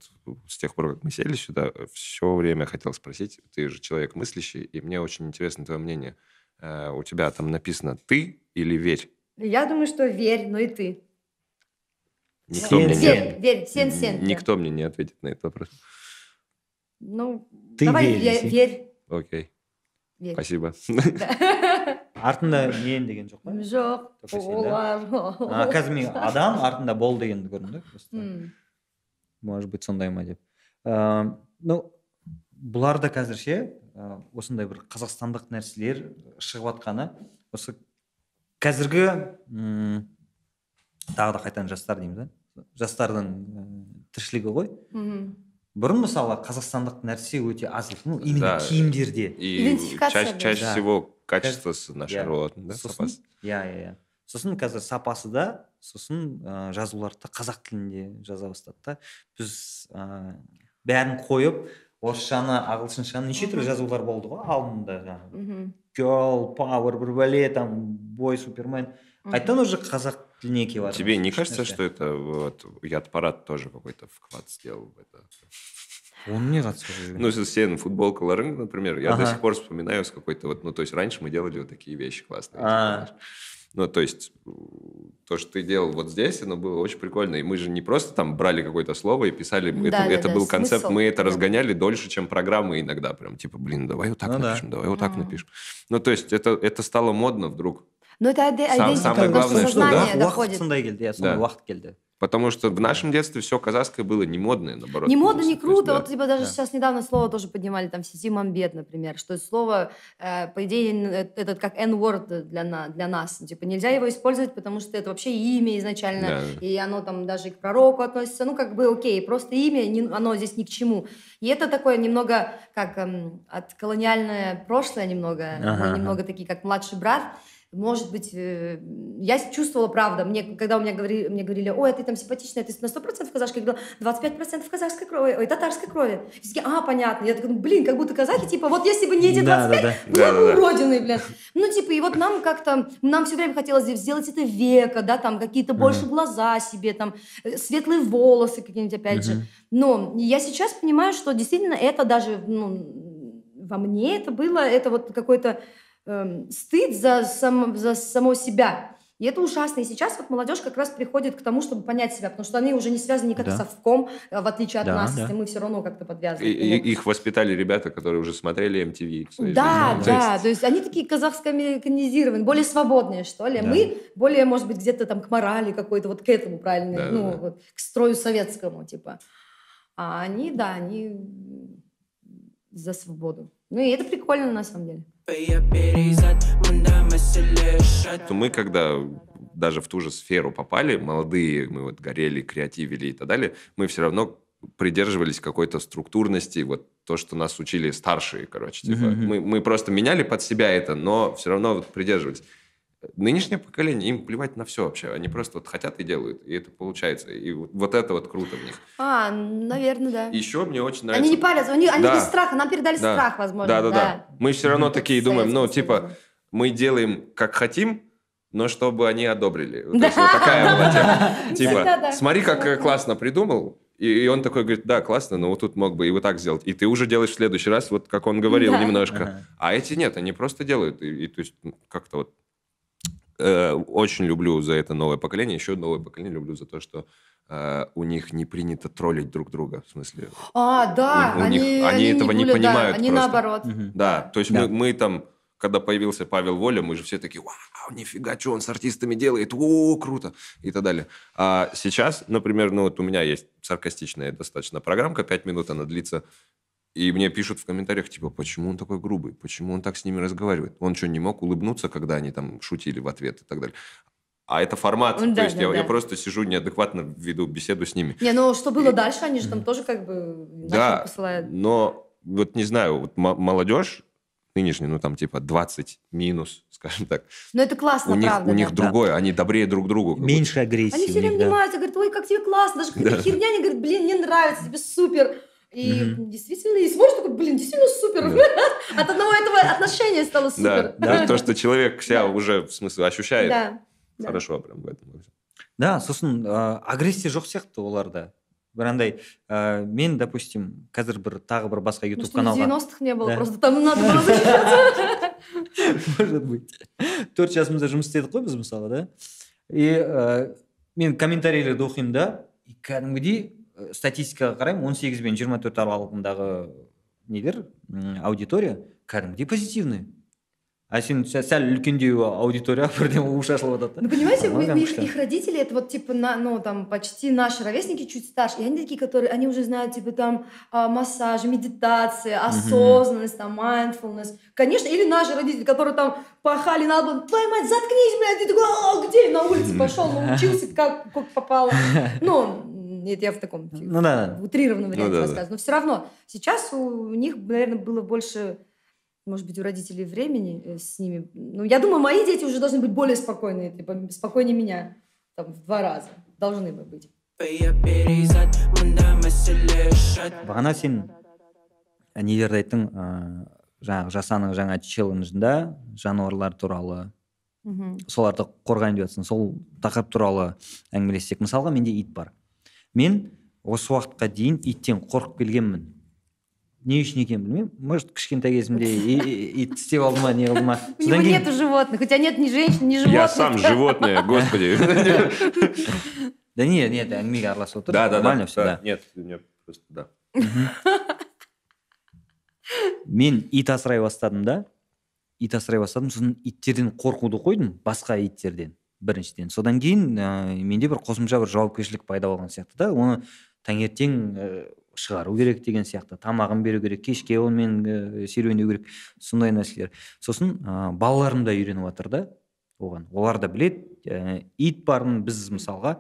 Speaker 3: с тех пор, как мы сели сюда, все время хотел спросить, ты же человек мыслящий, и мне очень интересно твое мнение. У тебя там написано «ты» или «верь»?
Speaker 2: Я думаю, что верь, но и ты.
Speaker 3: Никто мне
Speaker 1: Сен.
Speaker 3: не...
Speaker 2: Верь, сен. да.
Speaker 3: Никто мне не ответит на этот вопрос.
Speaker 2: Ну,
Speaker 1: Ты
Speaker 2: давай
Speaker 1: верь, десей.
Speaker 2: верь.
Speaker 3: Окей,
Speaker 2: Верь.
Speaker 3: спасибо.
Speaker 1: Артында мен деген жоқ па?
Speaker 2: Жоқ,
Speaker 1: Только сен, да?
Speaker 2: олар.
Speaker 1: Қазір мен адам артында бол дегенді көрдім да просто.
Speaker 2: М.
Speaker 1: Может быть сондай ма деп. Ну бұларда қазір ше осындай бір қазақстандық нәрселер шығып жатқаны осы қазіргі тағы да қайтадан жастар дейміз да, жастардың тіршілігі ғой.
Speaker 2: Мгм.
Speaker 1: Бұрын мысалы қазақстандық нәрсе өте аз, ну именно
Speaker 3: Да.
Speaker 1: киімдерде.
Speaker 3: И
Speaker 2: Идентификация,
Speaker 3: чаще
Speaker 1: да.
Speaker 3: всего качество нашей
Speaker 1: Иә.
Speaker 3: роты, да,
Speaker 1: Сосын
Speaker 3: сапасы.
Speaker 1: иә сосын қазір сапасы да, сосын жазуларды да қазақ тілінде жаза бастады да. Біз бәрін қойып орысшаны ағылшыншаны неше түрлі жазулар болды ғой алдында жаңағы
Speaker 2: Мгм.
Speaker 1: girl power бір бәле там бой супермен қайтадан уже қазақ тіліне келіп жатыр.
Speaker 3: Тебе не кажется, что это вот Ятпарат тоже какой-то вклад сделал в это?
Speaker 1: Оның не қатысы бар жерге?
Speaker 3: Ну, если сен футболкаларың, например, я до
Speaker 1: Ага.
Speaker 3: сих пор вспоминаю с какой-то вот, ну, то есть раньше мы делали вот такие вещи классные.
Speaker 1: А.
Speaker 3: знаешь. Ну, то есть то, что ты делал вот здесь, оно было очень прикольно. И мы же не просто там брали какое-то слово и писали. Это был концепт,
Speaker 2: смысл,
Speaker 3: мы это
Speaker 2: да.
Speaker 3: разгоняли дольше, чем программы иногда. Прям типа, блин, давай вот так
Speaker 1: Ну да.
Speaker 3: напишем, давай вот так напишем. Ну, то есть это стало модно вдруг.
Speaker 2: Ну, это идентика,
Speaker 3: самое
Speaker 2: потому
Speaker 3: главное,
Speaker 2: что
Speaker 3: что,
Speaker 2: сознание
Speaker 1: уақыт
Speaker 2: доходит.
Speaker 1: сондай келді, иә, сондай
Speaker 3: Да.
Speaker 1: уақыт келді.
Speaker 3: Потому что в нашем детстве все казахское было не модное, наоборот.
Speaker 2: Не модно,
Speaker 3: То
Speaker 2: не
Speaker 3: есть,
Speaker 2: круто.
Speaker 3: да.
Speaker 2: Вот типа даже
Speaker 1: Да.
Speaker 2: сейчас недавно слово тоже поднимали там в сети мамбет, например, что слово, по идее, этот как N-word для нас. Типа нельзя его использовать, потому что это вообще имя изначально,
Speaker 3: Да.
Speaker 2: и оно там даже и к пророку относится. Ну, как бы окей, просто имя, оно здесь ни к чему. И это такое немного как от колониальное прошлое немного.
Speaker 1: Ага,
Speaker 2: Мы немного такие, как младший брат. Может быть, я чувствовала, правда, когда мне говорили, ой, ты там симпатичная, ты на 100% казашка, я говорила, 25% казахской крови, ой, татарской крови. И все такие, понятно. Я такая, блин, как будто казахи, типа, вот если бы не эти 25,
Speaker 1: Да, да,
Speaker 2: мы бы уродины, блин. Ну, типа, и вот нам все время хотелось сделать это века, да, там, какие-то больше глаза себе, там, светлые волосы какие-нибудь, опять же. Но я сейчас понимаю, что действительно это даже, во мне это было, это вот какой-то стыд за само себя. И это ужасно. И сейчас вот молодежь как раз приходит к тому, чтобы понять себя, потому что они уже не связаны никак
Speaker 1: Да.
Speaker 2: с совком, в отличие от
Speaker 1: Да,
Speaker 2: нас,
Speaker 1: да.
Speaker 2: если мы все равно как-то подвязаны.
Speaker 3: И их воспитали ребята, которые уже смотрели MTV. в своей
Speaker 2: Да,
Speaker 3: жизни.
Speaker 2: да, то есть они такие казахско-американизированные, более свободные, что ли.
Speaker 1: Да.
Speaker 2: Мы более, может быть, где-то там к морали какой-то, вот к этому правильно,
Speaker 3: Да,
Speaker 2: ну,
Speaker 3: да.
Speaker 2: вот, к строю советскому, типа. А они, да, они за свободу. Ну, и это прикольно, на самом деле.
Speaker 3: То мы, когда даже в ту же сферу попали, молодые, мы вот горели, креативили и так далее, мы все равно придерживались какой-то структурности, вот то, что нас учили старшие, короче. Типа. Мы просто меняли под себя это, но все равно вот придерживались. Нынешнее поколение, им плевать на все вообще. Они просто вот хотят и делают, и это получается. И вот это вот круто в них.
Speaker 2: Наверное, да.
Speaker 3: Еще мне очень нравится...
Speaker 2: Они не парятся, они
Speaker 3: Да.
Speaker 2: без страха, нам передали
Speaker 3: Да.
Speaker 2: страх, возможно.
Speaker 3: Да. Мы все равно такие думаем, ну,
Speaker 2: Советским
Speaker 3: типа,
Speaker 2: Союзом.
Speaker 3: мы делаем, как хотим, но чтобы они одобрили. То есть вот такая была тема. Типа,
Speaker 2: Да.
Speaker 3: смотри, как классно придумал. И он такой говорит, да, классно, но вот тут мог бы и вот так сделать. И ты уже делаешь в следующий раз, вот как он говорил
Speaker 2: Да.
Speaker 3: немножко.
Speaker 1: Ага.
Speaker 3: А эти нет, они просто делают. И то есть как-то вот очень люблю за это новое поколение. Еще новое поколение люблю за то, что у них не принято троллить друг друга. В смысле,
Speaker 2: Да,
Speaker 3: У них- они этого не
Speaker 2: гуляют, да,
Speaker 3: понимают
Speaker 2: они
Speaker 3: просто.
Speaker 2: наоборот.
Speaker 3: да, то есть
Speaker 1: Да.
Speaker 3: мы там, когда появился Павел Воля, мы же все такие, вау, нифига, что он с артистами делает, о, круто, и так далее. А сейчас, например, ну вот у меня есть саркастичная достаточно программка, 5 минут она длится, и мне пишут в комментариях, типа, почему он такой грубый, почему он так с ними разговаривает? Он что, не мог улыбнуться, когда они там шутили в ответ и так далее? А это формат,
Speaker 2: Да,
Speaker 3: то есть
Speaker 2: да.
Speaker 3: я просто сижу неадекватно, веду беседу с ними.
Speaker 2: Не, ну что было дальше, они же там тоже как бы
Speaker 3: Да,
Speaker 2: посылают.
Speaker 3: но вот не знаю, вот молодежь, нынешний, ну там типа 20 минус, скажем так.
Speaker 2: Но это классно, правда.
Speaker 3: У них
Speaker 2: да.
Speaker 3: другое, они добрее друг к другу. как
Speaker 1: Меньше
Speaker 2: Они
Speaker 1: агрессии
Speaker 2: все
Speaker 1: у них,
Speaker 2: время
Speaker 1: да.
Speaker 2: внимаются, говорят, ой, как тебе классно, даже какая-то херня, они говорят, блин, мне нравится, тебе супер. И действительно, и смотришь такой, блин, действительно супер. От одного этого отношения стало
Speaker 3: будто. Да,
Speaker 2: супер.
Speaker 3: то, что человек себя уже, в смысле, ощущает,
Speaker 2: Да.
Speaker 3: хорошо прям в этом.
Speaker 1: Да, сосын агрессия жоқ сияқты оларда. Бір андай, мен, допустим, қазір тағы бір басқа YouTube
Speaker 2: Может, в
Speaker 1: каналға...
Speaker 2: 90-х не было,
Speaker 1: Да.
Speaker 2: просто там надо было защищаться.
Speaker 1: Может быть. 4 жасымызда жұмыс істедік қой біз мысалы, да? И мен комментарийлерді оқимын да, и кәдімгідей статистикаға қараймын, 18 бен 24 аралығындағы нелер, аудитория кәдімгідей позитивный. А сен сәл үлкендеу аудитория бірден у шашылып жатады.
Speaker 2: Ну, понимаете,
Speaker 1: Прям
Speaker 2: их,
Speaker 1: күшті.
Speaker 2: их родители, это вот типа, ну, там, почти наши ровесники, чуть старше, и они такие, которые, они уже знают, типа, там, массаж, медитация, осознанность, там, mindfulness. Конечно, или наши родители, которые там пахали на лбу, твоя мать, заткнись, блядь, ты такой, где? На улице пошел, научился, как попало. Ну, это я в таком,
Speaker 1: Ну да.
Speaker 2: в утрированном варианте
Speaker 3: да, да.
Speaker 2: рассказываю. Но все равно, сейчас у них, наверное, было больше... Может быть, у родителей времени с ними. Ну, я думаю, мои дети уже должны быть более спокойные, типа, спокойнее меня. Там, в 2 раза. Должны бы быть.
Speaker 1: Бағана сен нелерді айттың, жаңағы жасаның жаңа челленджінде жануарлар туралы, соларды қорғайын деп жатсың, сол тақырып туралы әңгімелессек. Мысалға, менде ит бар. Мен осы уақытқа дейін иттен қорқып келгенмін. Не үшін екенін білмеймін. Может, кішкентай кезімде ит істеп алды ма, не қылды ма.
Speaker 2: У него нету животных. У тебя нет ни женщин, ни животных.
Speaker 3: Я сам животное, господи.
Speaker 1: Да нет, әңгімеге араласып отыр.
Speaker 3: Да.
Speaker 1: Нормально все, да.
Speaker 3: Нет, просто да.
Speaker 1: Мен ит асырай бастадым да. Сосын иттерден қорқуды қойдым, басқа иттерден біріншіден. Содан кейін менде бір қосымша бір жауапкершілік пайда болған сияқты да. Оны таңертең шығару керек деген сияқты, тамағын беру керек, кешке онымен серуендеу керек, сондай нәрселер. Сосын балаларым да үйреніп жатыр да оған. Олар да білет, ит барын біз мысалға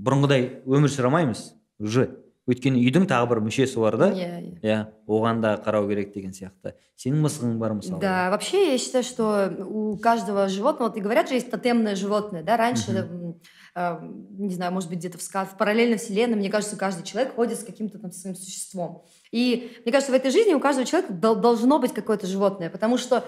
Speaker 1: бұрынғыдай өмір сүремайміз уже. Өйткені үйдің тағы бір мүшесі бар да. Иә, оған да қарау керек деген сияқты. Сенің мысығың бар мысалы.
Speaker 2: Да, вообще я считаю, что у каждого животного, вот и говорят же, есть тотемное животное, да, раньше, не знаю, может быть, где-то в параллельной вселенной, мне кажется, каждый человек ходит с каким-то там своим существом. И мне кажется, в этой жизни у каждого человека должно быть какое-то животное, потому что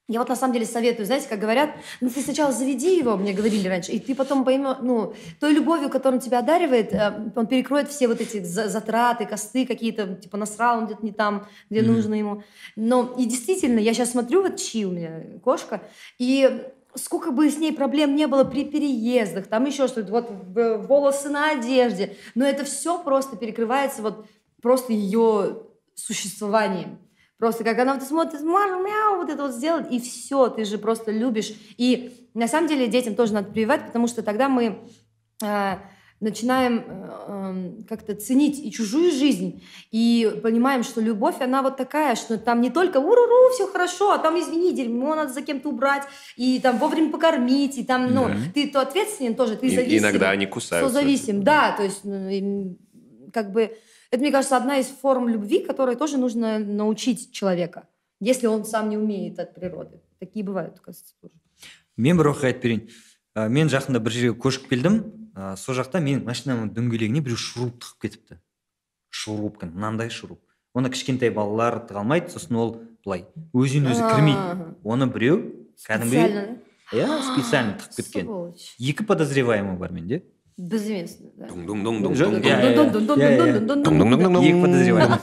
Speaker 2: я вот на самом деле советую, знаете, как говорят, ну ты сначала заведи его, мне говорили раньше, и ты потом поймешь, ну, той любовью, которую он тебя одаривает, он перекроет все вот эти затраты, косты какие-то, типа насрал он где-то не там, где нужно ему. Но и действительно, я сейчас смотрю, вот Чи у меня кошка, и сколько бы с ней проблем не было при переездах, там еще что-то, вот волосы на одежде, но это все просто перекрывается вот просто ее существованием. Просто как она смотрит, мяу, вот это вот сделает, и все, ты же просто любишь. И на самом деле детям тоже надо прививать, потому что тогда мы начинаем как-то ценить и чужую жизнь, и понимаем, что любовь, она вот такая, что там не только уруру, все хорошо, а там, извини, дерьмо надо за кем-то убрать, и там вовремя покормить, и там, ну, ты то ответственен тоже, ты зависим.
Speaker 3: Иногда они кусаются.
Speaker 2: Созависим, да, то есть, ну, как бы... Это, мне кажется, одна из форм любви, которой тоже нужно научить человека, если он сам не умеет от природы. Такие бывают, кажется, тоже.
Speaker 1: Мен бір оқиға айтып берейін. Мен жақында бір жерге көшіп келдім. Сол жақта менің машинамның дөңгелегіне біреу шуруп тығып кетіпті. Шуруп, мынандай шуруп. Оны кішкентай балалар тыға алмайды, сосын ол былай өзінен өзі кірмейді. Оны біреу кәдімгідей специально тығып кеткен. 2 подозреваемый бар менде.
Speaker 2: Безвестно, да.
Speaker 1: Екі подозреваемый.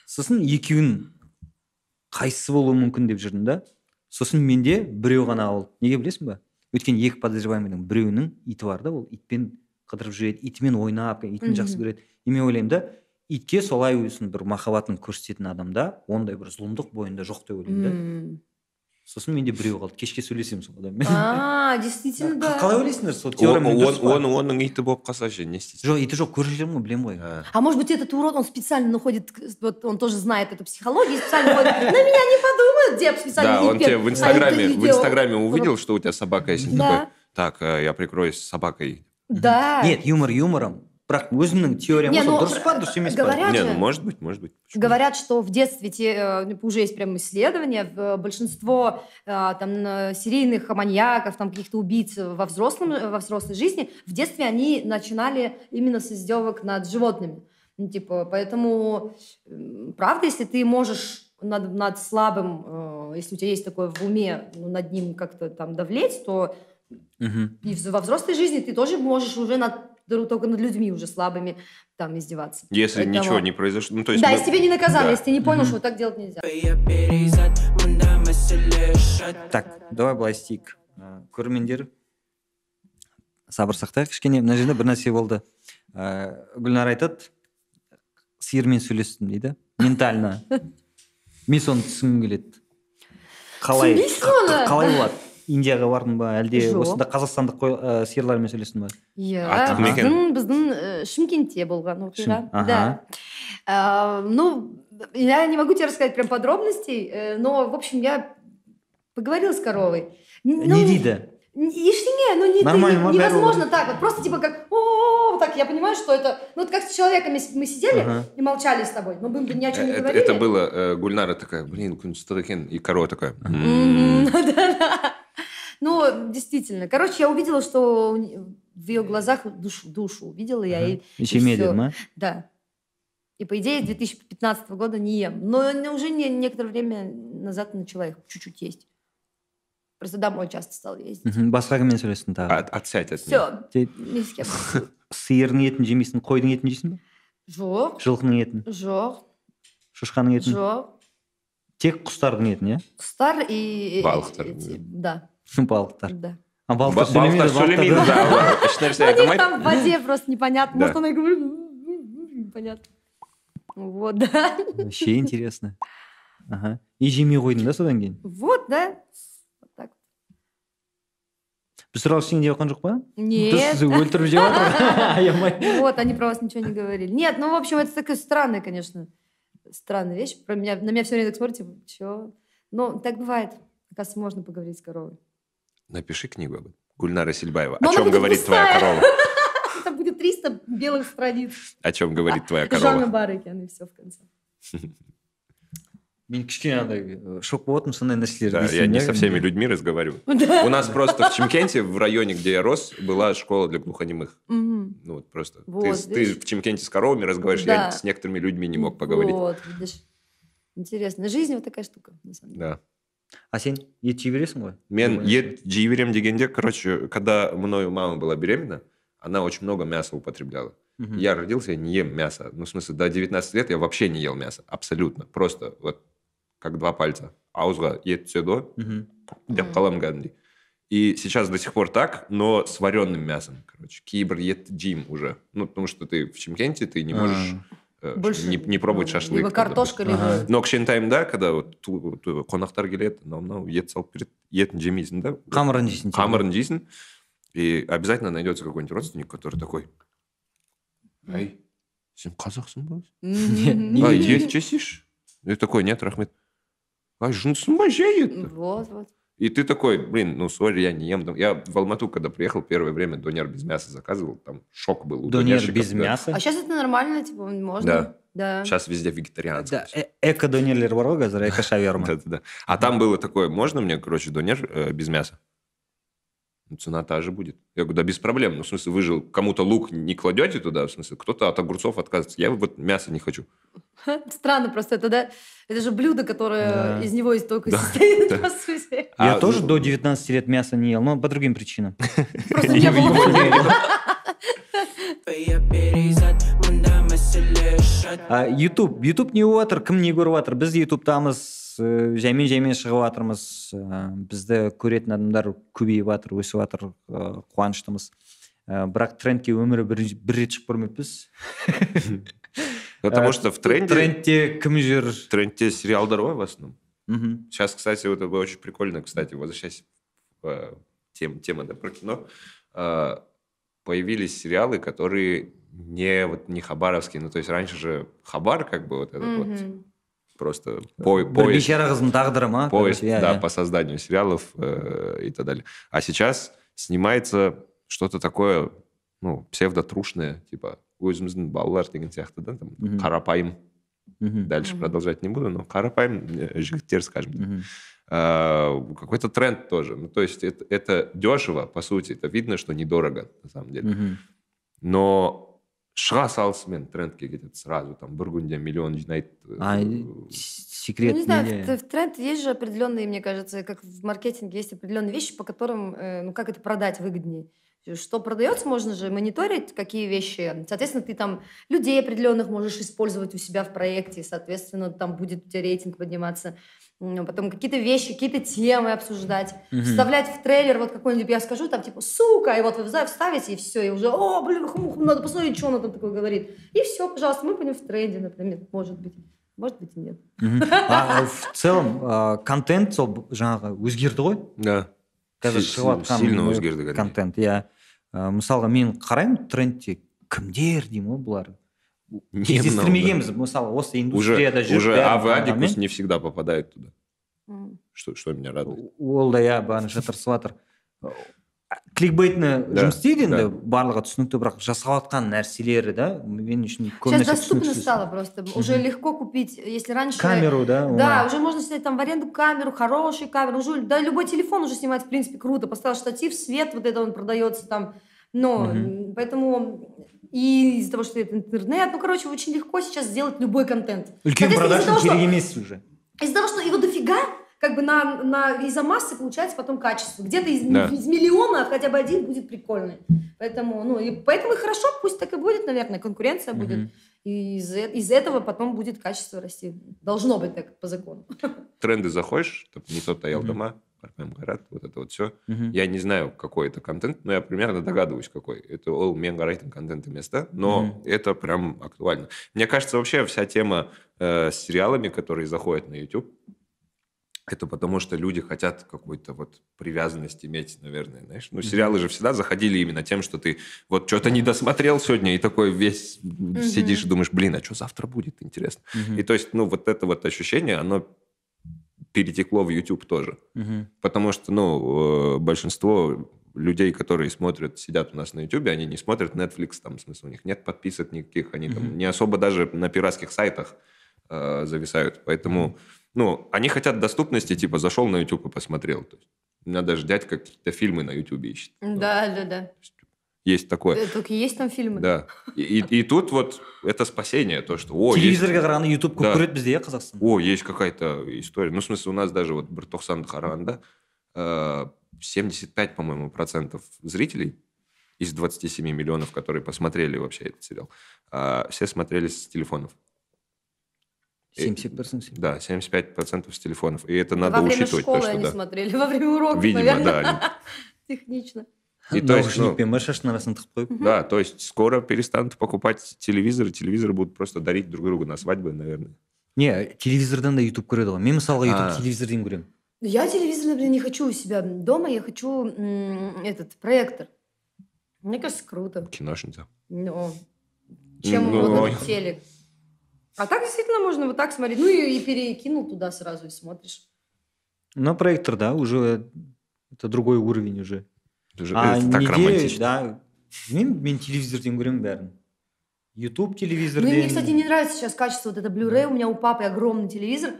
Speaker 1: Сосын екеуін қайсысы болуы мүмкін деп жүрдім да. Сосын менде біреу ғана ол. Неге білесің ба? Өйткені 2 подозреваемыйдың біреуінің иті бар да, ол итпен қыдырып жүреді, итімен ойнап, итін жақсы көреді. И мен ойлаймын да, итке солай өзін бір махаббатын көрсететін адамда ондай бір зұлымдық бойында жоқ деп ойлаймын да. Сосын менде біреу қалды. Кешке сөйлесемін сол адаммен.
Speaker 2: Действительно, да.
Speaker 1: Қалай ойлайсыңдар сол теориямен дұрыс па?
Speaker 3: Оның иті болып қалса ше, не істейсің?
Speaker 1: Жоқ, иті жоқ, көріп жүрмін ғой, білемін ғой.
Speaker 2: А может быть, этот урод, он специально находит, вот он тоже знает эту психологию, специально ходит, на меня не подумают, где специально.
Speaker 3: Да, он тебе в Инстаграме увидел, что у тебя собака есть, такой, так, я прикроюсь с собакой.
Speaker 2: Да.
Speaker 1: Нет, юмор юмором. бірақ өзімнің теориям
Speaker 2: Не,
Speaker 1: осы
Speaker 2: ну,
Speaker 1: дұрыс па дұрыс емес па
Speaker 2: говорят
Speaker 3: Не,
Speaker 2: же,
Speaker 3: ну может быть, может быть. Почему?
Speaker 2: говорят, что в детстве уже есть прям исследования, большинство серийных маньяков, там каких-то убийц во взрослой жизни, в детстве они начинали именно с издевок над животными. Ну, типа, поэтому, правда, если ты можешь над слабым, если у тебя есть такое в уме, над ним как-то там давлеть, то
Speaker 1: Мгм.
Speaker 2: и во взрослой жизни ты тоже можешь уже только над людьми уже слабыми там издеваться.
Speaker 3: Если
Speaker 2: Поэтому-
Speaker 3: ничего не произошло, ну то есть...
Speaker 2: Да,
Speaker 3: мы-
Speaker 2: если тебя не наказали,
Speaker 3: Да.
Speaker 2: если ты не понял, что вот так делать нельзя.
Speaker 4: فيا перизат мында мәселе шат
Speaker 1: Так, давай былай істейік. Көрермендер сабыр сақтайық кішкене. Мына жерде бір нәрсе болды. Гүлнар айтады, сиырмен сөйлестім дейді. Ментально. Мен соны түсінгім келеді. Қалай
Speaker 2: Түсінбейсің оны?
Speaker 1: қалай болады? Индияға бардың ба, әлде
Speaker 2: Жоқ.
Speaker 1: осында қазақстандық сиырлармен сөйлестің ба?
Speaker 3: Артық ма екен?
Speaker 2: біздің Шымкентте болған оқиға.
Speaker 1: Ага.
Speaker 2: Да. Ну, я не могу тебе рассказать прям подробностей, но, в общем, я поговорила с коровой.
Speaker 1: Не дейді.
Speaker 2: Ештеңе, ну
Speaker 1: Нормально, ма,
Speaker 2: невозможно так вот, просто типа как вот так, я понимаю, что это, ну вот как с человеком, если мы сидели
Speaker 1: Ага.
Speaker 2: и молчали с тобой, мы бы ни о чем не говорили.
Speaker 3: Это было, Гульнара такая, блин, что такое? И корова такая.
Speaker 2: Да-да. Ну, действительно. Короче, я увидела, что в ее глазах душу увидела я. И
Speaker 1: Ишеме
Speaker 2: всё.
Speaker 1: деді ма?
Speaker 2: Да. И, по идее, с 2015 года не ем. Но уже некоторое время назад начала их чуть-чуть есть. Просто домой часто стала ездить.
Speaker 1: Мгм. Басқа кіммен сөйлестің тағы?
Speaker 3: Отсядь от меня.
Speaker 2: Все.
Speaker 1: Те-
Speaker 2: Ни с кем.
Speaker 1: Сиырдың етін жемейсің, қойдың етін жейсің ба?
Speaker 2: Жоқ,
Speaker 1: Жылқының етін,
Speaker 2: жоқ,
Speaker 1: шошқаның етін?
Speaker 2: жоқ.
Speaker 1: Тек құстардың етін, иә?
Speaker 2: Құстар и...
Speaker 3: Балықтар.
Speaker 2: Да,
Speaker 1: Балықтар.
Speaker 2: да.
Speaker 1: А балықтар
Speaker 3: Балықтар
Speaker 1: сөйлемейді,
Speaker 3: сөйлемейді,
Speaker 1: балықтар-
Speaker 3: да. Еш нәрсе
Speaker 2: У них
Speaker 3: айтылмайды.
Speaker 2: там в воде просто непонятно.
Speaker 3: Да.
Speaker 2: Может, она и говорит... Непонятно. Вот, да.
Speaker 1: Вообще интересно. Ага. И жемей қойдың да содан кейін?
Speaker 2: Вот, да. Вот так.
Speaker 1: Біз туралы ештеңе деп жатқан жоқ па?
Speaker 2: Нет.
Speaker 1: Сізді өлтіріп жеп жатыр. Аямай.
Speaker 2: Вот, они про вас ничего не говорили. Нет, ну, в общем, это такая странная, конечно, странная вещь. На меня все время так смотрят, типа, чё? Ну, так бывает. Оказывается, можно поговорить с коровой.
Speaker 3: Напиши книгу об этом. Гульнара Сильбаева.
Speaker 2: Но
Speaker 3: О
Speaker 2: она
Speaker 3: чем
Speaker 2: будет
Speaker 3: говорит твоя
Speaker 2: пустая.
Speaker 3: корова?
Speaker 2: Это будет 300 белых страниц.
Speaker 3: О чем говорит твоя
Speaker 2: Жанна
Speaker 3: корова?
Speaker 2: Барыкян, и все в конце.
Speaker 1: Мен кішкене андай шок болатынмын сондай нәрселерді
Speaker 3: Да, я
Speaker 1: естігенде.
Speaker 3: не со всеми людьми разговариваю. У нас просто в Чимкенте, в районе, где я рос, была школа для глухонемых.
Speaker 2: Мгм.
Speaker 3: Ну вот просто.
Speaker 2: Вот,
Speaker 3: Ты
Speaker 2: видишь?
Speaker 3: в Чимкенте с коровами разговариваешь,
Speaker 2: Да.
Speaker 3: я с некоторыми людьми не мог поговорить.
Speaker 2: Вот, видишь. Интересно. Жизнь вот такая штука, на самом деле.
Speaker 3: Да.
Speaker 1: А сен ет жей бересің ғой?
Speaker 3: Мен ет жей берем дегенде, короче, когда мною мама была беременна, она очень много мяса употребляла.
Speaker 1: Мгм.
Speaker 3: Я родился, я не ем мясо. Ну, в смысле, до 19 лет я вообще не ел мясо. Абсолютно. Просто вот как два пальца. Ауызға ет түседі,
Speaker 1: Мгм.
Speaker 3: деп қаламын кәдімгідей. И сейчас до сих пор так, но с вареным мясом, короче. Кейбір ет жеймін уже. Ну, потому что ты в Чимкенте, ты не можешь
Speaker 2: Больше
Speaker 3: не пробовать
Speaker 2: ну,
Speaker 3: шашлык.
Speaker 2: Либо
Speaker 3: там,
Speaker 2: картошка,
Speaker 1: Ага.
Speaker 2: либо...
Speaker 3: но кішкентайымда, когда вот қонақтар келеді, мынау ет салып береді, етін жемейсің да.
Speaker 1: Қамырын жейсің.
Speaker 3: Қамырын жейсің, и обязательно найдется какой-нибудь родственник, который такой, ай, сен қазақсың ба?
Speaker 2: Мгм.
Speaker 3: Ай, ет жесейші? И такой, нет, рахмет. Ай, жынсың ба, жей ет.
Speaker 2: Вот, вот.
Speaker 3: И ты такой, блин, ну, сори, я не ем. Я в Алмату, когда приехал, первое время донер без мяса заказывал, там шок был у
Speaker 1: Донер
Speaker 3: донерщиков,
Speaker 1: без
Speaker 3: да.
Speaker 1: мяса?
Speaker 2: А сейчас это нормально, типа, можно?
Speaker 3: Да.
Speaker 2: Да.
Speaker 3: Сейчас везде вегетарианцы.
Speaker 1: Да, эко-донерлер бар ғой қазір, эко-шаверма.
Speaker 3: Да. А там было такое, можно мне, короче, донер без мяса? Ну, цена та же будет. Я говорю, да без проблем. Ну, в смысле, вы же кому-то лук не кладете туда, в смысле, кто-то от огурцов отказывается. Я вот мясо не хочу.
Speaker 2: Странно просто это, да? Это же блюдо, которое
Speaker 1: Да.
Speaker 2: из него только
Speaker 3: Да,
Speaker 2: состоит,
Speaker 3: да.
Speaker 2: по сути.
Speaker 1: Я
Speaker 3: А,
Speaker 1: тоже
Speaker 3: ну,
Speaker 1: до 19 лет мяса не ел, но по другим причинам.
Speaker 2: Просто не было.
Speaker 4: فيا перизат мында мәселе шат
Speaker 1: YouTube не болып жатыр, кім не көріп жатыр? Біз YouTube'тамыз, жаймен шығып жатырмыз, бізді көретін адамдар көбейіп жатыр, өсіп жатыр, қуаныштымыз. Бірақ трендке өмірі бір рет шығып көрмеппіз.
Speaker 3: Потому что в тренде
Speaker 1: Трендте кім жүр?
Speaker 3: сериалдар ғой в основном.
Speaker 1: Мгм.
Speaker 3: Сейчас, кстати, вот это было очень прикольно, кстати, возвращаясь к тема да, про кино, появились сериалы, которые не хабаровские. Ну, то есть раньше же Хабар, как бы вот этот вот
Speaker 2: Мгм.
Speaker 3: просто
Speaker 1: Бір
Speaker 3: поезд,
Speaker 1: бейшара қыздың тағдыры ма?
Speaker 3: поезд,
Speaker 1: Короче,
Speaker 3: да,
Speaker 1: иә.
Speaker 3: по созданию сериалов и так далее. А сейчас снимается что-то такое, ну, псевдотрушное, типа өзіміздің балалар деген сияқты, да, там,
Speaker 1: Мгм.
Speaker 3: қарапайым.
Speaker 1: Мгм.
Speaker 3: Дальше продолжать не буду, но қарапайым жігіттер, скажем так.
Speaker 1: Мгм.
Speaker 3: Какой-то тренд тоже. Ну, то есть это дешево, по сути. Это видно, что недорого, на самом деле.
Speaker 1: Мгм.
Speaker 3: Но шыға салысымен трендке кетеді сразу. Там бір күнде миллион жинайды.
Speaker 1: А секрет
Speaker 2: Ну, не знаю,
Speaker 1: неде?
Speaker 2: в тренд есть же определенные, мне кажется, как в маркетинге есть определенные вещи, по которым, ну, как это продать выгоднее. Что продается, можно же мониторить, какие вещи. Соответственно, ты там людей определенных можешь использовать у себя в проекте, соответственно, там будет у тебя рейтинг подниматься. Потом какие-то вещи, какие-то темы обсуждать.
Speaker 1: Мгм.
Speaker 2: Вставлять в трейлер вот какой-нибудь, я скажу, там типа, сука, и вот вы вставите, и все, и уже, о, блин, надо посмотреть, что она там такое говорит. И все, пожалуйста, мы будем в тренде, например, может быть. Может быть, и нет.
Speaker 1: Мгм. В целом контент сол жаңағы өзгерді ғой.
Speaker 3: Да.
Speaker 1: Қазір
Speaker 3: Си-
Speaker 1: шығып жатқан
Speaker 3: сильно өзгерді кәдімгідей.
Speaker 1: контент. Иә. Мысалға мен қараймын трендте кімдер деймін ғой бұлар.
Speaker 3: Не
Speaker 1: Кездестірмегенбіз мысалы осы индустрияда жүріп
Speaker 3: уже
Speaker 1: бәрін
Speaker 3: Авадикус
Speaker 1: танығанмен.
Speaker 3: не всегда попадает туда.
Speaker 2: М.
Speaker 3: Что меня радует.
Speaker 1: Ол да иә бағана жатырсып жатыр. Кликбейтні
Speaker 3: Да,
Speaker 1: жұмыс істейді енді
Speaker 3: да.
Speaker 1: барлығы түсінікті, бірақ жасап жатқан нәрселері да мен үшін
Speaker 2: Сейчас
Speaker 1: көбінесе
Speaker 2: доступно
Speaker 1: түсініксіз.
Speaker 2: стало просто. Уже легко купить, если раньше...
Speaker 1: Камеру, да?
Speaker 2: Да,
Speaker 1: оңай.
Speaker 2: уже можно снять там в аренду камеру, хорошую камеру. Уже, да, любой телефон уже снимать, в принципе, круто. Поставил штатив, свет, вот это он продается там. Но, поэтому... И из-за того, что это интернет, ну, короче, очень легко сейчас сделать любой контент.
Speaker 1: Үлкен
Speaker 2: Соответственно,
Speaker 1: продаж
Speaker 2: из-за того,
Speaker 1: керек
Speaker 2: что-
Speaker 1: емес уже.
Speaker 2: Из-за того, что его дофига, как бы из-за массы получается потом качество. Где-то
Speaker 3: Да.
Speaker 2: из миллиона хотя бы один будет прикольный. Поэтому, ну, и поэтому и хорошо, пусть так и будет, наверное, конкуренция будет.
Speaker 1: Мгм.
Speaker 2: И из этого потом будет качество расти. Должно быть так по закону.
Speaker 3: Тренды заходишь, там, не тот
Speaker 1: Мгм.
Speaker 3: дома, Арпем Гарат, вот это вот все.
Speaker 1: Мгм.
Speaker 3: Я не знаю, какой это контент, но я примерно догадываюсь, какой. Это ол мен гарайтын контент места, но
Speaker 1: Мгм.
Speaker 3: это прям актуально. Мне кажется, вообще вся тема с сериалами, которые заходят на YouTube, это потому, что люди хотят какой-то вот привязанность иметь, наверное, знаешь. Ну, сериалы же всегда заходили именно тем, что ты вот что-то не досмотрел сегодня, и такой весь сидишь и думаешь, блин, а что завтра будет, интересно.
Speaker 1: Мгм.
Speaker 3: И то есть, ну, вот это вот ощущение, оно перетекло в YouTube тоже.
Speaker 1: Мгм.
Speaker 3: Потому что, ну, большинство людей, которые смотрят, сидят у нас на YouTube, они не смотрят Netflix, там, в смысле, у них нет подписок никаких, они там не особо даже на пиратских сайтах зависают. Поэтому, ну, они хотят доступности, типа, зашел на YouTube и посмотрел. То есть, у меня даже дядька какие-то фильмы на YouTube ищет.
Speaker 2: Да.
Speaker 3: Есть такое.
Speaker 2: Только есть там фильмы.
Speaker 3: Да. И тут вот это спасение, то, что, о, есть...
Speaker 1: Телевизорға қарағанда YouTube көп
Speaker 3: Да.
Speaker 1: көреді бізде, иә, Қазақстан.
Speaker 3: О, есть какая-то история. Ну, в смысле, у нас даже вот бір тоқсанды қарағанда 75, по-моему, процентов зрителей из 27 миллионов, которые посмотрели вообще этот сериал, все смотрели с телефонов.
Speaker 1: 70%.
Speaker 3: Да, 75% с телефонов. И это
Speaker 2: Во
Speaker 3: надо
Speaker 2: время
Speaker 3: учитывать.
Speaker 2: школы
Speaker 3: то, что,
Speaker 2: они
Speaker 3: да.
Speaker 2: смотрели, во время уроков,
Speaker 3: Видимо,
Speaker 2: наверное.
Speaker 3: да.
Speaker 2: Технично.
Speaker 3: И то есть, ну,
Speaker 1: Наушникпен шашын арасын тығып қойып.
Speaker 3: да, то есть скоро перестанут покупать телевизоры. Телевизоры будут просто дарить друг другу на свадьбы, наверное.
Speaker 1: Не, телевизордан да YouTube көреді ғой. Мен мысалға YouTube
Speaker 3: А.
Speaker 1: телевизордан көремін.
Speaker 2: Я телевизор, например, не хочу у себя дома, я хочу этот проектор. Мне кажется, круто.
Speaker 3: Киношница.
Speaker 2: Но чем
Speaker 3: Ну,
Speaker 2: вот
Speaker 3: ой.
Speaker 2: этот телек. А так действительно можно вот так смотреть. Ну и перекинул туда сразу и смотришь.
Speaker 1: Но проектор, да, уже это другой уровень уже.
Speaker 3: Это,
Speaker 1: А
Speaker 3: так
Speaker 1: неде,
Speaker 3: романтично.
Speaker 1: да, мен телевизордан көремін бәрін. YouTube телевизордан.
Speaker 2: Ну и мне, кстати, не нравится сейчас качество вот это Blu-ray. У меня у папы огромный телевизор.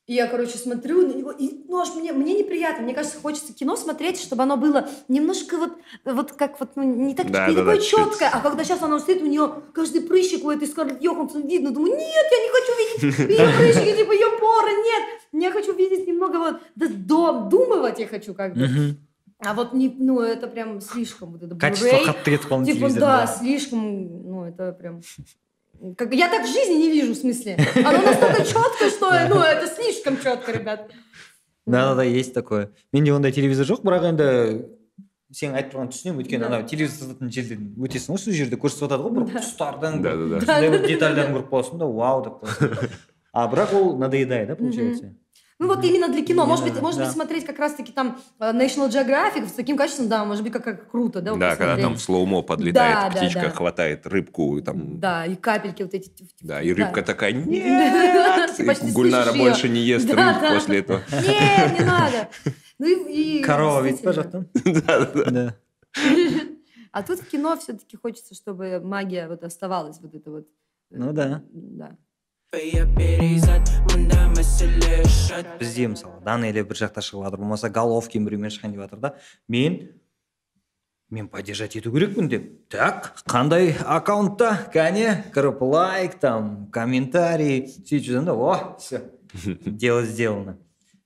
Speaker 2: И я, короче, смотрю на него, и, ну, аж мне неприятно. Мне кажется, хочется кино смотреть, чтобы оно было немножко вот как вот, ну, не, так,
Speaker 3: Да,
Speaker 2: не
Speaker 3: да,
Speaker 2: такое
Speaker 3: да,
Speaker 2: четкое. А когда сейчас она стоит, у нее каждый прыщик у этой Скарлетт Йоханссон видно. Думаю, нет, я не хочу видеть ее прыщики, типа ее поры, нет. Я хочу видеть немного вот, додумывать я хочу как бы.
Speaker 1: Мгм.
Speaker 2: А вот, ну, это прям слишком, вот это
Speaker 1: Качество
Speaker 2: Blu-ray.
Speaker 1: қатты кетіп қалған
Speaker 2: Типа,
Speaker 1: телевизордан.
Speaker 2: да, слишком, ну, это прям... Как бы я так в жизни не вижу, в смысле. Оно настолько четко, что, ну, это слишком четко, ребят.
Speaker 1: Да, есть такое. Менде ондай телевизор жоқ, бірақ енді сен айтып тұрған түсінемін, өйткені
Speaker 2: Да.
Speaker 1: анау телевизор сататын жерден өтесің ғой, сол жерде көрсетіп жатады ғой, бір құстардан,
Speaker 3: Да, да, да.
Speaker 1: сондай бір детальдарын көріп қаласың да, вау деп қаласың. А бірақ ол надоедает, да, получается?
Speaker 2: Ну, вот именно для кино. Может
Speaker 1: Да,
Speaker 2: быть,
Speaker 1: да.
Speaker 2: смотреть как раз-таки там National Geographic с таким качеством, да, может быть, как круто, да, вот
Speaker 3: Да, когда
Speaker 2: посмотреть.
Speaker 3: там в слоумо подлетает
Speaker 2: Да, да,
Speaker 3: птичка,
Speaker 2: да.
Speaker 3: хватает рыбку, и там...
Speaker 2: Да, и капельки вот эти.
Speaker 3: Да, и рыбка такая,
Speaker 2: Да.
Speaker 3: нет!
Speaker 2: Ты
Speaker 3: И
Speaker 2: почти
Speaker 3: Гульнара
Speaker 2: слышишь её.
Speaker 3: больше не ест
Speaker 2: Да,
Speaker 3: рыб
Speaker 2: да.
Speaker 3: после этого.
Speaker 2: Нет, не надо. Ну и
Speaker 1: Корова ведь,
Speaker 2: действительно.
Speaker 1: пожалуйста.
Speaker 3: Да, да, да.
Speaker 1: Да.
Speaker 2: А тут в кино все-таки хочется, чтобы магия вот оставалась, вот это вот.
Speaker 1: Ну да.
Speaker 2: Да.
Speaker 1: Бізде мысалы Данелия бір жақта шығып жатыр, болмаса Головкин біреумен шыққан деп жатыр да. Мен поддержать ету керекпін деп. Так, қандай аккаунтта, кәне, кіріп лайк, там, комментарий, сөйтіп жүрдім да, о, все, дело сделано.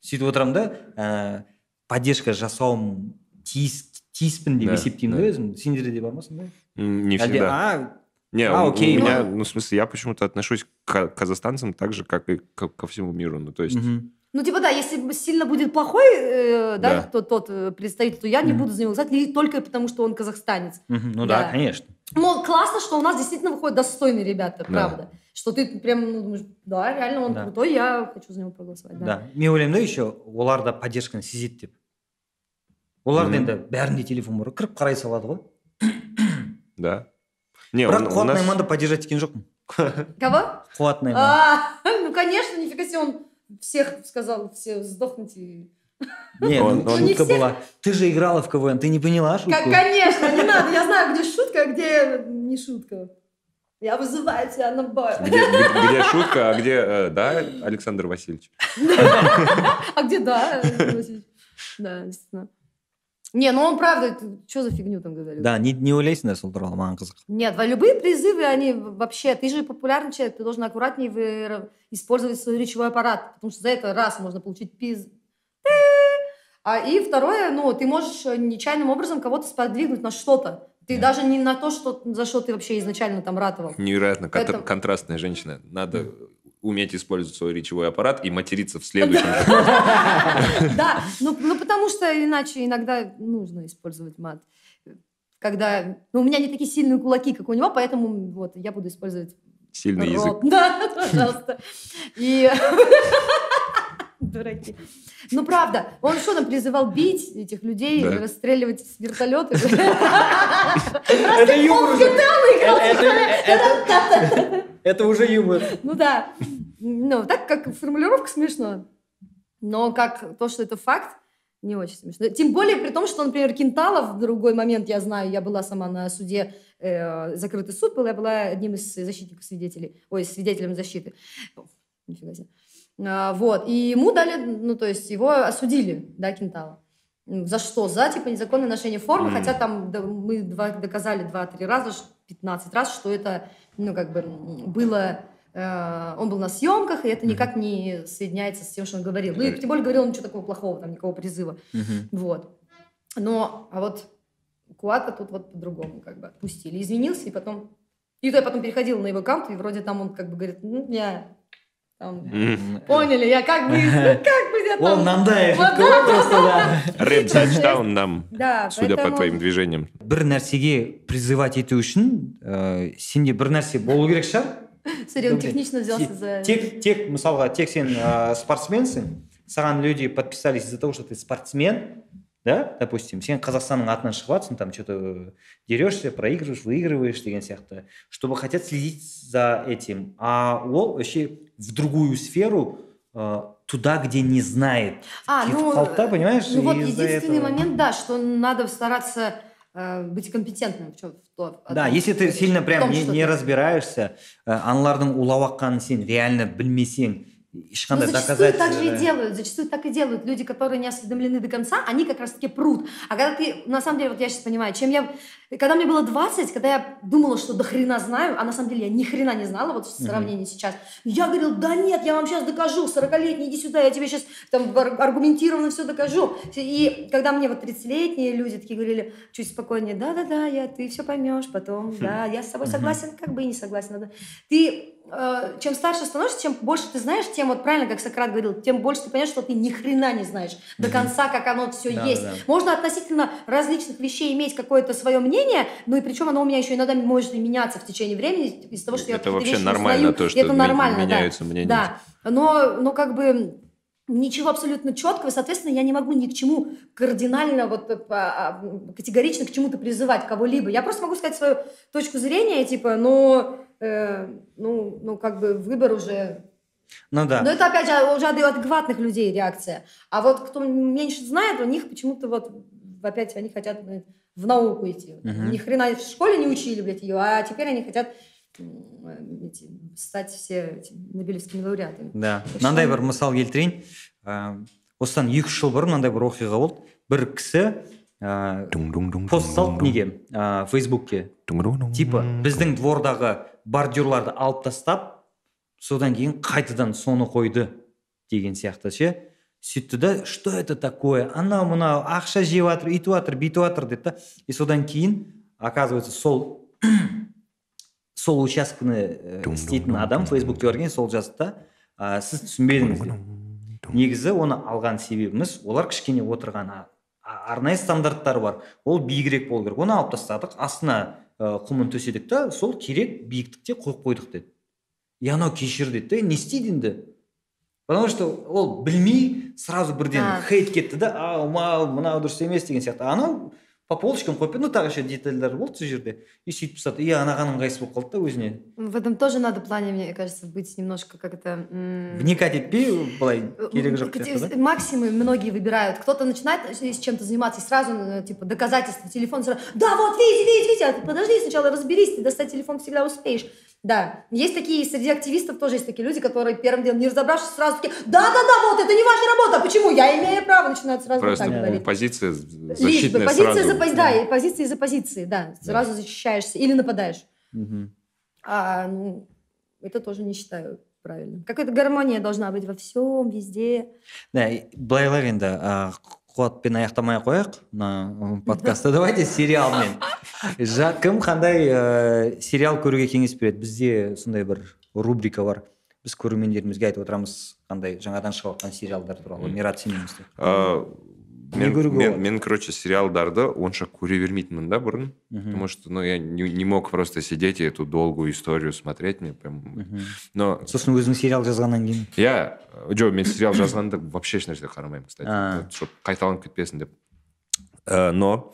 Speaker 1: Сөйтіп отырамын да, поддержка жасауым тиіспін деп есептеймін да өзім. Сендерде де бар ма сондай?
Speaker 3: Не всегда. Не,
Speaker 1: окей.
Speaker 3: У меня, ну, в смысле, я почему-то отношусь к казахстанцам так же, как и ко всему миру. Ну, то есть...
Speaker 2: Ну, типа, да, если сильно будет плохой, да, тот представитель, то я не буду за него голосовать, только потому, что он казахстанец.
Speaker 1: Ну да, конечно.
Speaker 2: Ну, классно, что у нас действительно выходят достойные ребята, правда. Что ты прям, ну, думаешь, да, реально он крутой, я хочу за него проголосовать.
Speaker 1: Да. Мен ойлаймын да еще, олар да поддержканы сезеді деп. Олар енді бәрінде телефон бар, кіріп қарай салады ғой.
Speaker 3: Да. Не,
Speaker 1: бірақ қуатный манда поддержать еткен жоқпын.
Speaker 2: Кого?
Speaker 1: Қуатный манда.
Speaker 2: Ну, конечно, нифига себе, он всех сказал, все сдохните.
Speaker 1: Не, шутка была. Ты же играла в КВН, ты не поняла шутку?
Speaker 2: Конечно, не надо, я знаю, где шутка, а где не шутка. Я вызываю тебя на бой.
Speaker 3: Где шутка, а где, да, Александр Васильевич?
Speaker 2: А где, да, Александр Васильевич? Да, действительно. Не, ну он правда, что за фигню там говорил?
Speaker 1: Да, не ойлайсыңдар сол туралы, маған қызық.
Speaker 2: Нет, любые призывы, они вообще, ты же популярный человек, ты должен аккуратнее использовать свой речевой аппарат, потому что за это раз можно получить и второе, ну, ты можешь нечаянным образом кого-то сподвигнуть на что-то. Ты даже не на то, за что ты вообще изначально там ратовал.
Speaker 3: Невероятно контрастная женщина. Надо уметь использовать свой речевой аппарат и материться в следующем.
Speaker 2: Да, ну потому что иначе иногда нужно использовать мат. Когда... Ну, у меня не такие сильные кулаки, как у него, поэтому вот я буду использовать...
Speaker 3: Сильный язык.
Speaker 2: Да, пожалуйста. И... Дураки. Ну, правда, он что там призывал бить этих людей, расстреливать с вертолета?
Speaker 1: Это юмор уже. Это уже юмор.
Speaker 2: Ну да. Ну, так как формулировка смешно, но как то, что это факт, не очень смешно. Тем более при том, что, например, Кентала в другой момент, я знаю, я была сама на суде, закрытый суд был, я была одним из защитников свидетелей, свидетелем защиты. Нифига себе. Вот, и ему дали, ну, то есть его осудили, да, Кентала. За что? За, типа, незаконное ношение формы, хотя там мы доказали 2-3 раза, 15 раз, что это, ну, как бы, было... он был на съемках, и это никак не соединяется с тем, что он говорил. Ну, и тем более говорил ничего такого плохого, там, никакого призыва. Вот. Но, а вот Куата тут вот по-другому, как бы, отпустили. Извинился, и потом... И то я потом переходила на его аккаунт, и вроде там он, как бы, говорит, ну, я... Там, поняли, я как бы я там...
Speaker 1: Он нам дает просто, да.
Speaker 3: Рэп тачдаун нам,
Speaker 2: да,
Speaker 3: судя по твоим движениям.
Speaker 1: Бір нәрсеге призывать ету үшін, сенде бір нәрсе болу керек шығар.
Speaker 2: Смотри, он технично взялся за...
Speaker 1: Тек, мысалға, тек сен спортсменсің, саған люди подписались из-за того, что ты спортсмен, да, допустим, сен Қазақстанның атынан шығып жатсың, там что-то дерешься, проигрываешь, выигрываешь деген сияқты, чтобы хотят следить за этим. А ол вообще в другую сферу, туда, где не знает.
Speaker 2: Ну,
Speaker 1: понимаешь?
Speaker 2: Ну вот единственный момент, да, что надо стараться быть компетентным.
Speaker 1: Да, если ты сильно прям не разбираешься, аналардың улап аққанын сен реально білмесең,
Speaker 2: зачастую
Speaker 1: доказать...
Speaker 2: так же и делают, зачастую так и делают. Люди, которые не осведомлены до конца, они как раз таки прут. А когда ты, на самом деле, вот я сейчас понимаю, когда мне было 20, когда я думала, что до хрена знаю, а на самом деле я ни хрена не знала, вот в сравнении сейчас, я говорила, да нет, я вам сейчас докажу, 40-летний, иди сюда, я тебе сейчас там аргументированно все докажу. И когда мне вот 30-летние люди такие говорили, чуть спокойнее, да-да-да, ты все поймешь потом, да, я с тобой согласен, как бы и не согласен. Ты чем старше становишься, чем больше ты знаешь, тем вот правильно, как Сократ говорил, тем больше ты понимаешь, что ты ни хрена не знаешь до конца, как оно все есть. Да. Можно относительно различных вещей иметь какое-то свое мнение, ну и причем оно у меня еще иногда может и меняться в течение времени из-за того, что
Speaker 3: это
Speaker 2: я
Speaker 3: вообще
Speaker 2: вещи
Speaker 3: нормально,
Speaker 2: узнаю,
Speaker 3: то, что
Speaker 2: это нормально,
Speaker 3: меняются мнения.
Speaker 2: Да, но как бы ничего абсолютно четкого, соответственно, я не могу ни к чему кардинально, вот категорично к чему-то призывать кого-либо. Я просто могу сказать свою точку зрения, типа, как бы выбор уже...
Speaker 1: Ну да.
Speaker 2: Но это, опять же, уже адекватных людей реакция. А вот кто меньше знает, у них почему-то вот опять они хотят в науку идти. Ни хрена в школе не учили, блядь, ее, а теперь они хотят стать все Нобелевскими лауреатами.
Speaker 1: Да. Мынандай бір мысал келтірейін. Осыдан 2-3 жыл бұрын мынандай бір оқиға болды. Бір кісі пост салды неге? Фейсбукке. Типа, біздің двордағы бордюрларды алып тастап, содан кейін қайтадан соны қойды деген сияқты ше. Сөйтті да, что это такое? Анау мынау ақша жеп жатыр, үйтіп жатыр, бүйтіп жатыр деді да. И содан кейін, оказывается, сол учасканы істейтін адам Фейсбукте көрген, сол жазды да, сіз түсінбедіңіз деп. Негізі оны алған себебіміз, олар кішкене отырған арнайы стандарттар бар. Ол биігірек болу керек. Оны алып тастадық, астына құмын төседік та, сол керек биіктікте қойып қойдық деді. И анау кешір деді, не істейді енді? Потому что ол білмей сразу бірден хейт кетті да, мынау дұрыс емес деген сияқты. Анау по полочкам қойып, ну тағы еще детальдар болды сол жерде. И сөйтіп тастады. И анаған ыңғайсыз болып қалды да өзіне.
Speaker 2: В этом тоже надо плане, мне кажется, быть немножко как-то...
Speaker 1: Вникать етпей, былай керек жоқ сияқты, да?
Speaker 2: Максимум многие выбирают. Кто-то начинает с чем-то заниматься и сразу, типа, доказательства, телефон сразу. Да, вот, видите, а ты подожди, сначала разберись, ты достать телефон всегда успеешь. Да, есть такие, среди активистов тоже есть такие люди, которые первым делом, не разобравшись, сразу такие, да, вот, это не ваша работа, почему? Я имею право, начинают сразу
Speaker 3: просто
Speaker 2: так говорить.
Speaker 3: Позиция защитная
Speaker 2: позиция
Speaker 3: сразу.
Speaker 2: Да, позиции за позиции, да, сразу защищаешься или нападаешь. Это тоже не считаю правильным. Какая-то гармония должна быть во всем, везде.
Speaker 1: Да, былайлар енді қуатпен аяқтамай қояйық на подкастты. Давайте сериалмен. Кім қандай сериал көруге кеңес береді? Бізде сондай бір рубрика бар. Біз көрермендерімізге айтып отырамыз қандай жаңадан шығып жатқан сериалдар туралы. Мират, сен не істейсің?
Speaker 3: Мен, короче, сериалдарды онша көре бермейтінмін да бұрын, потому что, я не мог просто сидеть и эту долгую историю смотреть, мне прям... Но...
Speaker 1: Сосын өзің сериал жазғаннан кейін?
Speaker 3: Мен сериал жазғанда вообще ешнәрсе қарамаймын, кстати, чтобы қайталанып кетпесін деп. Но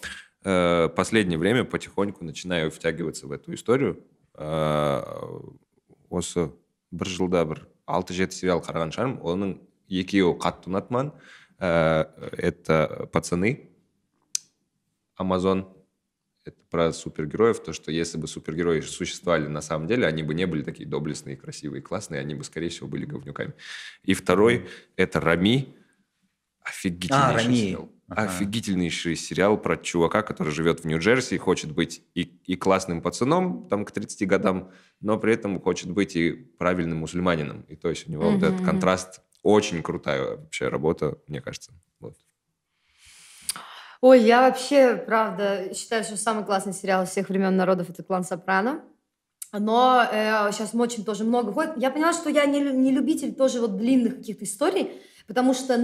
Speaker 3: последнее время потихоньку начинаю втягиваться в эту историю. Осы бір жылда бір 6-7 сериал қараған шығармын, оның екеуі қатты ұнады маған. Это «Пацаны», Amazon. Это про супергероев, то, что если бы супергерои существовали на самом деле, они бы не были такие доблестные, красивые, классные, они бы, скорее всего, были говнюками. И второй – это «Рами». Офигительнейший сериал. Офигительнейший сериал про чувака, который живет в Нью-Джерси, хочет быть и классным пацаном там, к 30 годам, но при этом хочет быть и правильным мусульманином. И то есть у него вот этот контраст. Очень крутая вообще работа, мне кажется. Вот.
Speaker 2: Ой, я вообще, правда, считаю, что самый классный сериал всех времен народов — это «Клан Сопрано». Но сейчас очень тоже много ходит. Я поняла, что я не любитель тоже вот длинных каких-то историй, потому что,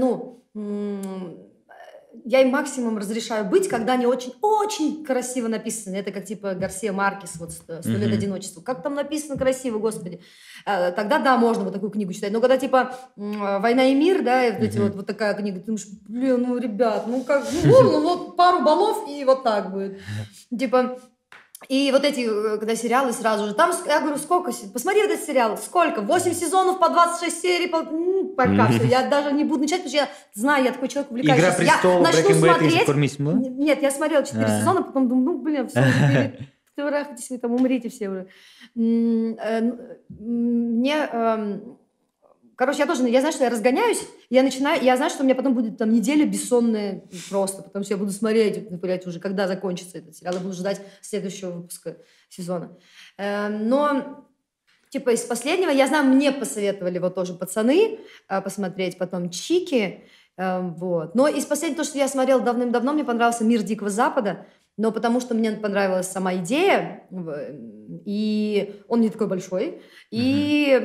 Speaker 2: я им максимум разрешаю быть, когда они очень-очень красиво написаны. Это как типа Гарсия Маркес, вот «100 лет одиночества». Как там написано красиво, господи. Тогда, да, можно вот такую книгу читать. Но когда типа «Война и мир», да, вот такая книга, ты думаешь, блин, ребят, вот пару баллов и вот так будет. Типа... И вот эти, когда сериалы сразу же, там, я говорю, сколько, посмотри этот сериал, сколько, 8 сезонов по 26 серий, пока все, я даже не буду начать, потому что я знаю, я такой человек увлекающийся.
Speaker 1: «Игра престолов»,
Speaker 2: я начну смотреть, нет, я смотрела 4 сезона, потом думаю, все, трахайтесь вы там, умрите все уже. Короче, я знаю, что я разгоняюсь, я знаю, что у меня потом будет там неделя бессонная просто, потому что я буду смотреть, блядь, уже когда закончится этот сериал, я буду ждать следующего выпуска сезона. Но, типа, из последнего, я знаю, мне посоветовали вот тоже «Пацаны» посмотреть, потом «Чики», вот. Но из последнего, то, что я смотрела давным-давно, мне понравился «Мир Дикого Запада», но потому что мне понравилась сама идея, и он не такой большой, и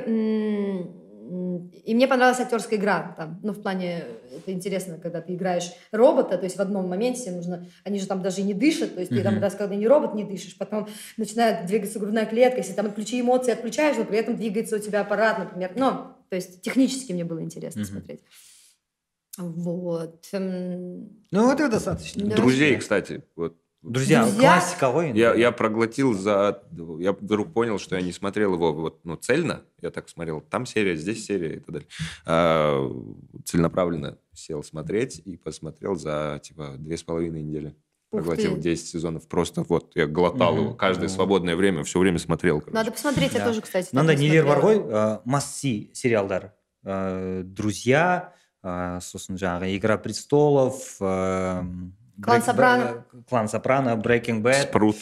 Speaker 2: мне понравилась актерская игра там, в плане, это интересно, когда ты играешь робота, то есть в одном моменте нужно, они же там даже и не дышат, то есть ты там, когда не робот, не дышишь, потом начинает двигаться грудная клетка, если там отключи эмоции, отключаешь, но при этом двигается у тебя аппарат, например, то есть технически мне было интересно смотреть. Вот.
Speaker 1: Это достаточно.
Speaker 3: Друзей, кстати, вот.
Speaker 1: Друзья, классика, ой.
Speaker 3: Я проглотил я вдруг понял, что я не смотрел его цельно. Я так смотрел, там серия, здесь серия и так далее. Целенаправленно. сел смотреть и посмотрел за, типа, 2,5 недели.
Speaker 2: Ух
Speaker 3: Проглотил
Speaker 2: ты.
Speaker 3: 10 сезонов. Просто вот я глотал его. Каждое свободное время, все время смотрел. короче.
Speaker 2: Надо посмотреть, я
Speaker 1: Да.
Speaker 2: тоже, кстати. так
Speaker 1: мындай
Speaker 2: не
Speaker 1: нелер бар
Speaker 2: смотрела.
Speaker 1: ғой must-see сериалдар. Друзья, сосын жаңағы Игра престолов,
Speaker 2: Клан Сопрано.
Speaker 1: Клан Сопрано, Breaking Bad,
Speaker 3: Спрут.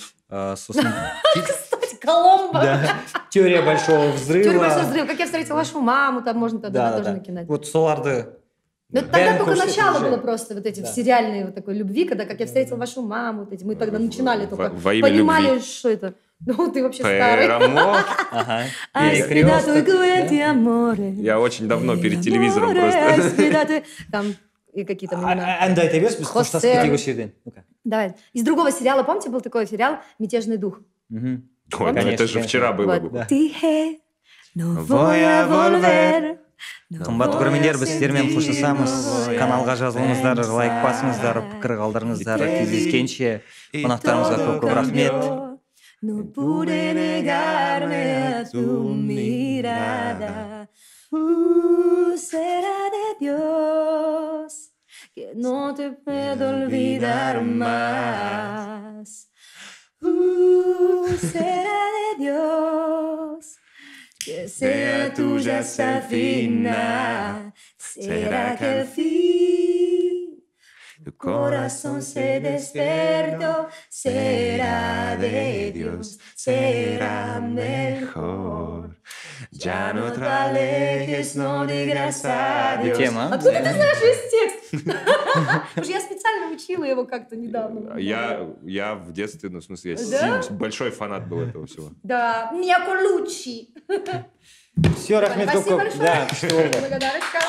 Speaker 1: сосын
Speaker 2: Кстати, Коломбо.
Speaker 1: да, Теория большого взрыва.
Speaker 2: Теория большого взрыва. Как я встретил вашу маму, там можно тогда
Speaker 1: Да,
Speaker 2: тоже
Speaker 1: да.
Speaker 2: накинать.
Speaker 1: Вот соларды.
Speaker 2: Но тогда
Speaker 1: Бәрін
Speaker 2: только
Speaker 1: көрсетіп
Speaker 2: начало
Speaker 1: уже.
Speaker 2: было просто вот эти
Speaker 1: Да.
Speaker 2: сериальные вот такой любви, когда как я встретил вашу маму, вот эти. Мы тогда начинали только
Speaker 3: во имя
Speaker 2: понимали,
Speaker 3: любви.
Speaker 2: что это. Ну, ты вообще старый.
Speaker 3: Перерамо.
Speaker 1: Ага.
Speaker 2: Ай,
Speaker 1: Перекресток,
Speaker 2: спидату
Speaker 1: да.
Speaker 2: эти аморе.
Speaker 3: Я очень давно перед
Speaker 2: Эй,
Speaker 3: телевизором
Speaker 2: аморе,
Speaker 3: просто.
Speaker 2: спидату. Там и какие там имена.
Speaker 1: Әнді айта бересіз, біз
Speaker 2: Хосе.
Speaker 1: қоштасып кетейік осы жерден. Ну-ка.
Speaker 2: Давай. Из другого сериала, помните, был такой сериал «Мятежный дух»?
Speaker 1: Мгм.
Speaker 3: Ой, ну это же
Speaker 1: Конечно,
Speaker 3: вчера было
Speaker 2: Вот.
Speaker 3: бы.
Speaker 2: Dije, no
Speaker 3: Voy
Speaker 2: voy
Speaker 3: a
Speaker 2: a volver.
Speaker 1: Қымбатты көрермендер, біз сіздермен қоштасамыз. Каналға жазылыңыздар, лайк басыңыздар, пікір қалдырыңыздар. Кездескенше қонақтарымызға көп рахмет.
Speaker 2: No pude negarme a tu mirada. Será de Dios que no te puedo olvidar más. Será de Dios que sea tuya hasta el final. Será que al fin tu corazón se despertó, será de Dios, será mejor. Ya no te alejes, no digas adiós.
Speaker 1: Тема.
Speaker 2: Откуда ты знаешь весь текст? Потому что я специально учила его как-то недавно.
Speaker 3: Я в детстве, ну, в смысле, я
Speaker 2: Да?
Speaker 3: большой фанат был этого всего.
Speaker 2: Да, Мия Колучи.
Speaker 1: Все, рахмет
Speaker 2: Спасибо
Speaker 1: көп.
Speaker 2: большое.
Speaker 1: Да, күшті болды.
Speaker 2: Благодарочка.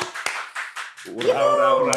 Speaker 3: Ура, ура, ура!